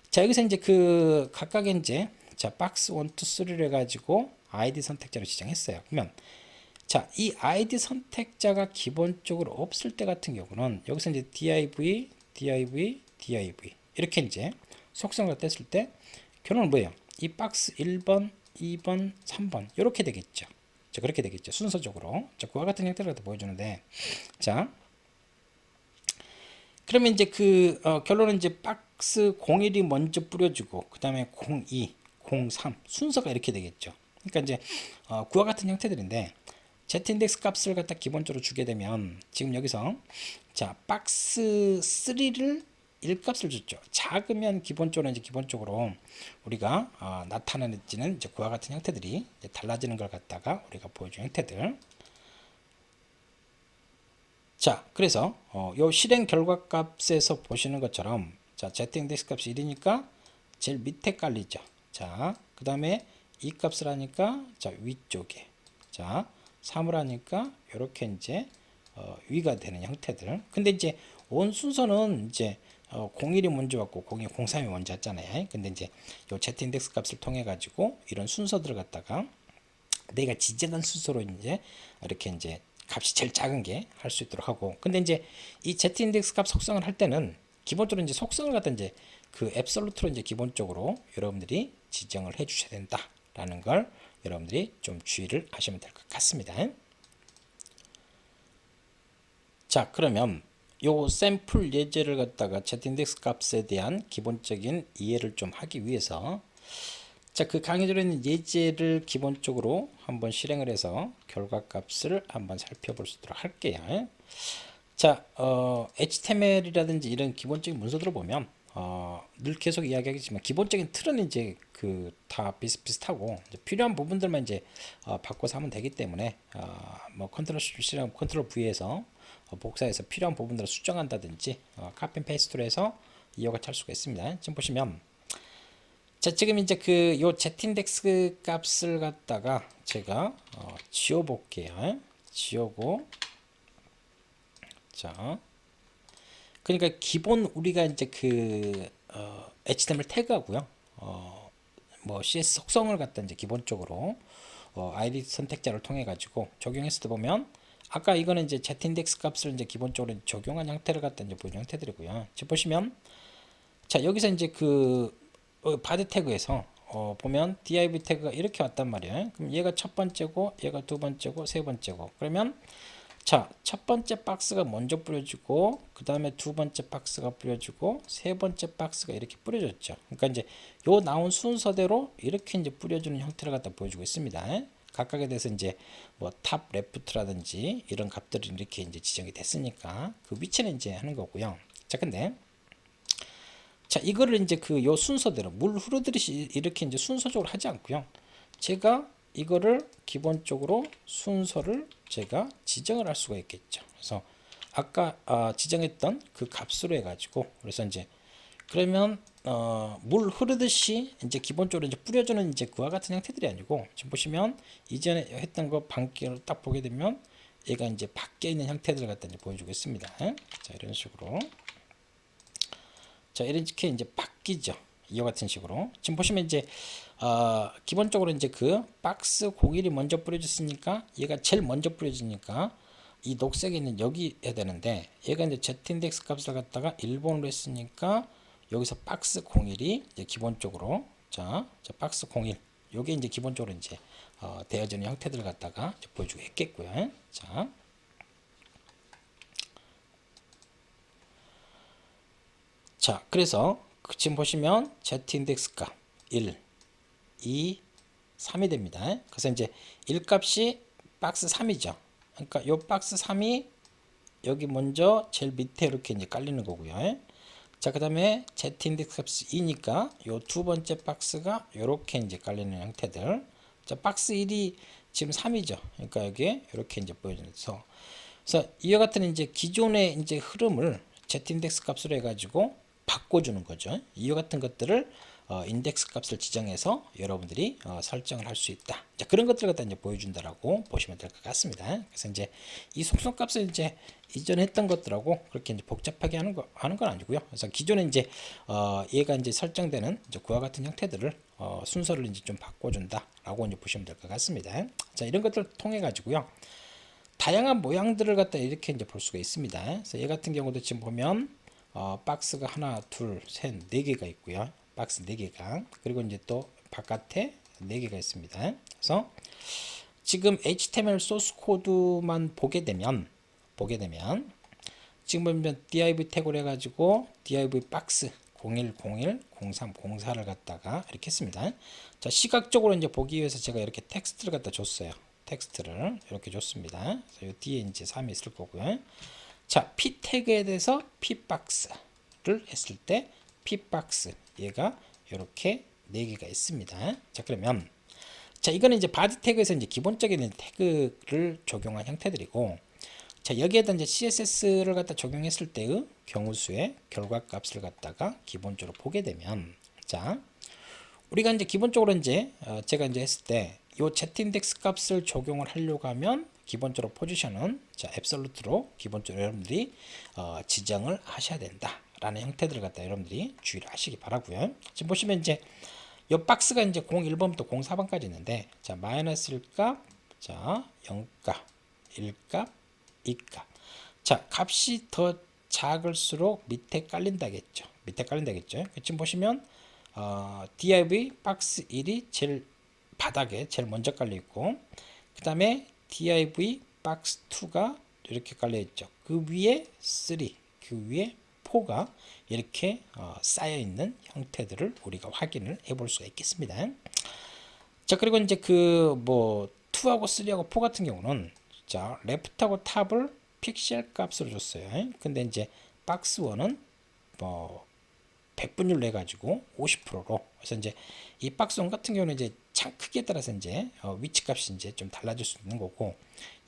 자, 여기서 이제 그 각각의 이제 자, 박스 1, 2, 3를 해가지고 아이디 선택자를 지정했어요. 그러면 자, 이 아이디 선택자가 기본적으로 없을 때 같은 경우는 여기서 이제 div 이렇게 이제 속성을 뗐을 때 결론은 뭐예요? 이 박스 1번, 2번, 3번 이렇게 되겠죠. 자, 그렇게 되겠죠. 순서적으로. 자, 그와 같은 형태를 보여주는데, 자, 그러면 이제 그 결론은 이제 박스 01이 먼저 뿌려지고 그 다음에 02, 03 순서가 이렇게 되겠죠. 그러니까 이제 그와 같은 형태들인데, z인덱스 값을 갖다 기본적으로 주게 되면 지금 여기서 자 박스 3를 1값을 줬죠. 작으면 기본적으로 우리가 나타내지는 이제 그와 같은 형태들이 이제 달라지는 걸 갖다가 우리가 보여준 형태들. 자, 그래서 요 실행 결과 값에서 보시는 것처럼 자 z인덱스 값이 1이니까 제일 밑에 깔리죠. 자, 그 다음에 이 값을 하니까 자 위쪽에 자 3을 하니까 이렇게 이제 위가 되는 형태들. 근데 이제 온 순서는 이제 01이 먼저 왔고 02, 03이 먼저 왔잖아요. 근데 이제 요 z인덱스 값을 통해 가지고 이런 순서들을 갖다가 내가 지정한 순서로 이제 이렇게 이제 값이 제일 작은 게 할 수 있도록 하고. 근데 이제 이 z인덱스 값 속성을 할 때는 기본적으로 이제 속성을 갖다 이제 그 앱솔루트로 이제 기본적으로 여러분들이 지정을 해 주셔야 된다라는 걸 여러분들이 좀 주의를 하시면 될 것 같습니다. 자, 그러면 요 샘플 예제를 갖다가 z인덱스 값에 대한 기본적인 이해를 좀 하기 위해서 자, 그 강의에 들어있는 예제를 기본적으로 한번 실행을 해서 결과값을 한번 살펴볼 수 있도록 할게요. 자, HTML이라든지 이런 기본적인 문서들을 보면 늘 계속 이야기하겠지만 기본적인 틀은 이제 그 다 비슷비슷하고 이제 필요한 부분들만 이제 바꿔서 하면 되기 때문에 뭐 컨트롤 C랑 컨트롤 V에서 복사해서 필요한 부분들을 수정한다든지 카피 페이스트로 해서 이해가 할 수가 있습니다. 지금 보시면 자, 지금 이제 그 요 z인덱스 값을 갖다가 제가 지워 볼게요. 지우고 자, 그러니까 기본 우리가 이제 그 HTML 태그하고요. 뭐 CS 속성을 갖다 이제 기본적으로 ID 선택자를 통해 가지고 적용했을 때 보면 아까 이거는 이제 z인덱스 값을 이제 기본적으로 적용한 형태를 갖다 이제 보여준 형태들이고요. 지금 보시면 자, 여기서 이제 그 바디 태그에서 보면 div 태그가 이렇게 왔단 말이에요. 그럼 얘가 첫 번째고 얘가 두 번째고 세 번째고 그러면 자, 첫 번째 박스가 먼저 뿌려지고 그 다음에 두 번째 박스가 뿌려지고 세 번째 박스가 이렇게 뿌려졌죠. 그러니까 이제 요 나온 순서대로 이렇게 이제 뿌려주는 형태를 갖다 보여주고 있습니다. 각각에 대해서 이제 뭐 탑 레프트라든지 이런 값들이 이렇게 이제 지정이 됐으니까 그 위치는 이제 하는 거고요. 자, 근데 자, 이거를 이제 그 요 순서대로 물 흐르듯이 이렇게 이제 순서적으로 하지 않고요. 제가 이거를 기본적으로 순서를 제가 지정을 할 수가 있겠죠. 그래서 아까 지정했던 그 값으로 해가지고 그래서 이제 그러면 물 흐르듯이 이제 기본적으로 이제 뿌려주는 이제 그와 같은 형태들이 아니고 지금 보시면 이전에 했던 거 반기를 딱 보게 되면 얘가 이제 밖에 있는 형태들을 갖다 이제 보여주고 있습니다. 자, 이런 식으로. 자, 이렇게 이제 바뀌죠. 이와 같은 식으로. 지금 보시면 이제 기본적으로 이제 그 박스 01이 먼저 뿌려졌으니까 얘가 제일 먼저 뿌려지니까 이 녹색에 있는 여기 해야 되는데 얘가 이제 z인덱스 값을 갖다가 1번으로 했으니까 여기서 박스 01이 이제 기본적으로 자 박스 01 요게 이제 기본적으로 이제 되어지는 형태들을 갖다가 이제 보여주고 했겠고요. 자, 그래서 지금 보시면 z인덱스 값 1, 2, 3이 됩니다. 그래서 이제 1값이 박스 3이죠. 그러니까 요 박스 3이 여기 먼저 제일 밑에 이렇게 이제 깔리는 거고요. 자, 그 다음에 z인덱스 값이 2니까 요 두 번째 박스가 이렇게 이제 깔리는 형태들. 자, 박스 1이 지금 3이죠. 그러니까 여기에 이렇게 이제 보여져서 그래서 이와 같은 이제 기존의 이제 흐름을 z인덱스 값으로 해가지고 바꿔주는 거죠. 이와 같은 것들을 인덱스 값을 지정해서 여러분들이 설정을 할 수 있다. 자, 그런 것들을 갖다 이제 보여준다라고 보시면 될 것 같습니다. 그래서 이제 이 속성 값을 이제 이전에 했던 것들하고 그렇게 이제 복잡하게 하는 건 아니고요. 그래서 기존에 이제 얘가 이제 설정되는 이제 그와 같은 형태들을 순서를 이제 좀 바꿔준다라고 이제 보시면 될 것 같습니다. 자, 이런 것들을 통해 가지고요. 다양한 모양들을 갖다 이렇게 이제 볼 수가 있습니다. 그래서 얘 같은 경우도 지금 보면 박스가 하나, 둘, 셋, 네 개가 있고요. 박스 4개가 그리고 이제 또 바깥에 4개가 있습니다. 그래서 지금 HTML 소스 코드만 보게 되면 지금 보면 div 태그를 해가지고 div 박스 01, 01, 03, 04를 갖다가 이렇게 했습니다. 자, 시각적으로 이제 보기 위해서 제가 이렇게 텍스트를 갖다 줬어요. 텍스트를 이렇게 줬습니다. 그래서 이 뒤에 이제 3이 있을 거고요. 자, p 태그에 대해서 pbox를 했을 때 pbox 얘가 이렇게 4개가 있습니다. 자, 그러면 자, 이거는 이제 바디 태그에서 이제 기본적인 태그를 적용한 형태들이고, 자, 여기에다 이제 CSS를 갖다 적용했을 때의 경우수의 결과값을 갖다가 기본적으로 보게 되면, 자, 우리가 이제 기본적으로 이제 제가 이제 했을 때 요 z인덱스 값을 적용을 하려고 하면 기본적으로 포지션은 자 앱솔루트로 기본적으로 여러분들이 지정을 하셔야 된다라는 형태들을 갖다 여러분들이 주의를 하시기 바라고요. 지금 보시면 이제 이 박스가 이제 01번부터 04번까지 있는데, 자 마이너스 1값, 자 0값, 1값, 2값. 자 값이 더 작을수록 밑에 깔린다겠죠. 밑에 깔린다겠죠. 지금 보시면 div 박스 1이 제일 바닥에 제일 먼저 깔려 있고, 그 다음에 div 박스 2가 이렇게 깔려 있죠. 그 위에 3, 그 위에 4가 이렇게 쌓여 있는 형태들을 우리가 확인을 해볼 수가 있겠습니다. 자, 그리고 이제 그 뭐 2하고 3하고 4 같은 경우는 자 레프트하고 탑을 픽셀 값으로 줬어요. 근데 이제 박스 1은 뭐 100분율 내 가지고 50%로, 그래서 이제 이 박스 1 같은 경우는 이제 창 크기에 따라서 이제 위치 값이 이제 좀 달라질 수 있는 거고,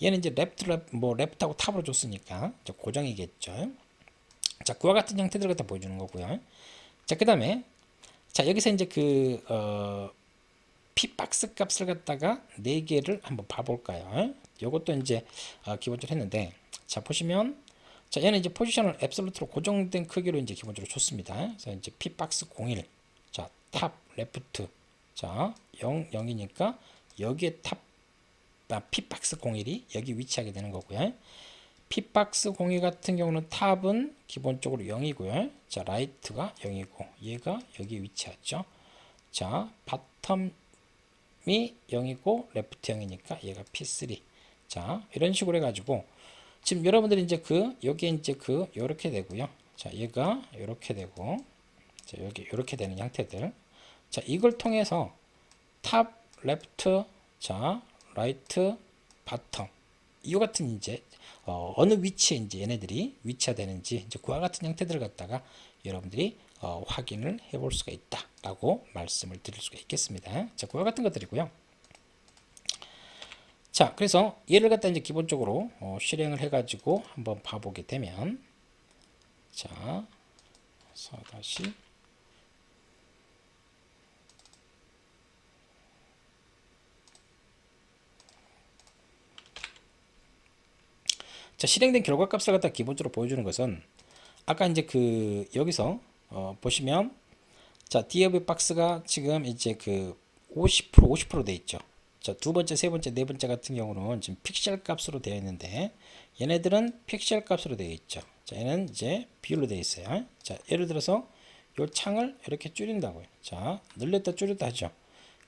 얘는 이제 레프트하고 탑으로 줬으니까 고정이겠죠. 자, 그와 같은 형태들을 갖다 보여주는 거고요. 자, 그 다음에 자 여기서 이제 그 p박스 값을 갖다가 4개를 한번 봐볼까요? 요것도 이제 기본적으로 했는데, 자 보시면 자 얘는 이제 포지션을 앱솔루트로 고정된 크기로 이제 기본적으로 줬습니다. 그래서 이제 p박스 01, 자 탑 레프트, 자 0, 0이니까 여기에 p박스 01이 여기 위치하게 되는 거고요. p박스 01 같은 경우는 탑은 기본적으로 0이고요. 자 라이트가 0이고 얘가 여기 위치하죠. 자 바텀이 0이고 레프트 0이니까 얘가 p3. 자 이런 식으로 해가지고 지금 여러분들이 이제 여기에 이제 요렇게 되고요. 자 얘가 요렇게 되고, 자 여기 요렇게 되는 형태들. 자 이걸 통해서 탑, 레프트, 자 라이트, 바텀 이와 같은 이제 어느 위치에 이제 얘네들이 위치화되는지 이제 그와 같은 형태들을 갖다가 여러분들이 확인을 해볼 수가 있다라고 말씀을 드릴 수가 있겠습니다. 자 그와 같은 것들이고요. 자 그래서 얘를 갖다 이제 기본적으로 실행을 해가지고 한번 봐보게 되면, 자 다시 자 실행된 결과값을 갖다 기본적으로 보여주는 것은 아까 이제 여기서 보시면 자 div 박스가 지금 이제 50%돼 있죠. 자 두 번째, 세 번째, 네 번째 같은 경우는 지금 픽셀 값으로 되어 있는데 얘네들은 픽셀 값으로 되어 있죠. 자 얘는 이제 비율로 되어 있어요. 자 예를 들어서 요 창을 이렇게 줄인다고요. 자 늘렸다 줄였다 하죠.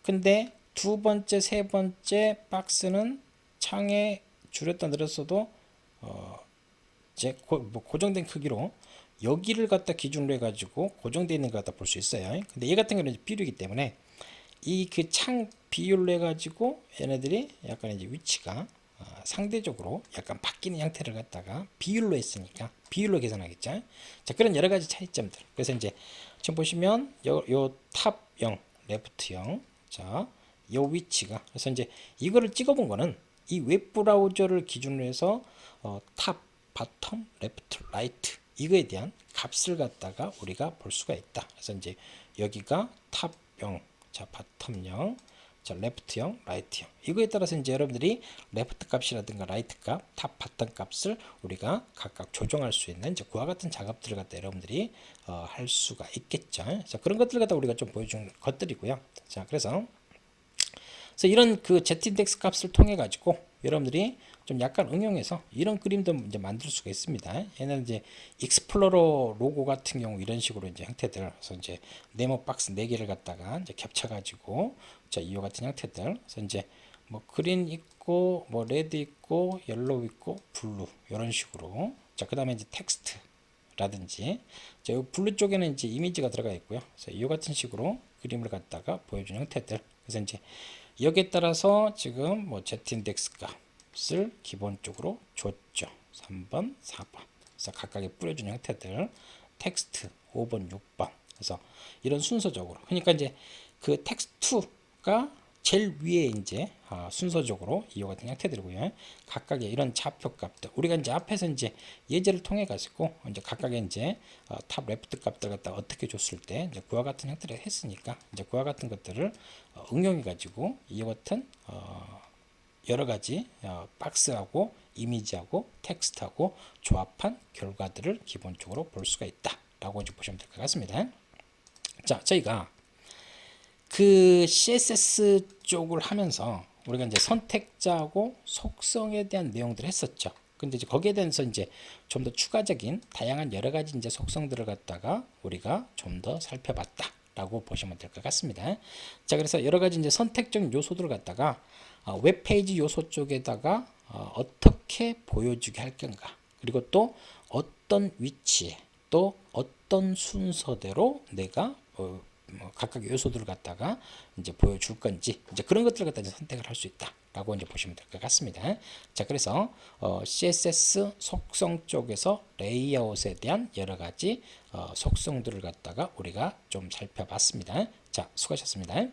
근데 두 번째, 세 번째 박스는 창에 줄였다 늘렸어도 이제 고정된 크기로 여기를 갖다 기준으로 해가지고 고정되어 있는 것 갖다 볼 수 있어요. 근데 얘 같은 경우는 비율이기 때문에 이 창 비율로 해가지고 얘네들이 약간 이제 위치가 상대적으로 약간 바뀌는 형태를 갖다가 비율로 했으니까 비율로 계산하겠죠. 자 그런 여러 가지 차이점들. 그래서 이제 지금 보시면 요 탑 0, 레프트 0, 자 요 위치가, 그래서 이제 이거를 찍어본 거는 이 웹브라우저를 기준으로 해서 탑, 바텀, 레프트, 라이트 이거에 대한 값을 갖다가 우리가 볼 수가 있다. 그래서 이제 여기가 탑 0, 자 바텀 0, 자 레프트 0, 라이트 0. 이거에 따라서 이제 여러분들이 레프트 값이라든가 라이트 값, 탑, 바텀 값을 우리가 각각 조정할 수 있는 이제 그와 같은 작업들을 갖다 여러분들이 할 수가 있겠죠. 자 그런 것들 갖다 우리가 좀 보여준 것들이고요. 자 그래서 이런 z인덱스 값을 통해 가지고 여러분들이 좀 약간 응용해서 이런 그림도 이제 만들 수가 있습니다. 얘는 이제 익스플로러 로고 같은 경우 이런 식으로 이제 형태들, 그래서 이제 네모 박스 4개를 갖다가 이제 겹쳐 가지고 자 이와 같은 형태들, 그래서 이제 뭐 그린 있고 뭐 레드 있고 옐로우 있고 블루 이런 식으로, 자 그다음에 이제 텍스트라든지 자 이 블루 쪽에는 이제 이미지가 들어가 있고요. 그래서 이 같은 식으로 그림을 갖다가 보여주는 형태들, 그래서 이제 여기에 따라서 지금 뭐 z인덱스 값을 기본적으로 줬죠. 3번, 4번. 그래서 각각의 뿌려준 형태들, 텍스트 5번, 6번. 그래서 이런 순서적으로. 그러니까 이제 그 텍스트가 제일 위에 이제 순서적으로 이와 같은 형태들이고요. 각각의 이런 좌표 값들. 우리가 이제 앞에서 이제 예제를 통해 가지고 이제 각각의 이제 탑 레프트 값들 갖다 어떻게 줬을 때 이제 그와 같은 형태를 했으니까 이제 그와 같은 것들을 응용해 가지고 이와 같은 여러 가지 박스하고 이미지하고 텍스트하고 조합한 결과들을 기본적으로 볼 수가 있다라고 이제 보시면 될 것 같습니다. 자, 저희가 그 CSS 쪽을 하면서 우리가 이제 선택자하고 속성에 대한 내용들을 했었죠. 근데 이제 거기에 대해서 이제 좀 더 추가적인 다양한 여러 가지 이제 속성들을 갖다가 우리가 좀 더 살펴봤다라고 보시면 될 것 같습니다. 자, 그래서 여러 가지 이제 선택적 요소들을 갖다가 웹페이지 요소 쪽에다가 어떻게 보여주게 할 건가, 그리고 또 어떤 위치에 또 어떤 순서대로 내가 각각 요소들을 갖다가 이제 보여줄 건지 이제 그런 것들을 갖다 이제 선택을 할 수 있다라고 이제 보시면 될 것 같습니다. 자, 그래서 CSS 속성 쪽에서 레이아웃에 대한 여러 가지 속성들을 갖다가 우리가 좀 살펴봤습니다. 자, 수고하셨습니다.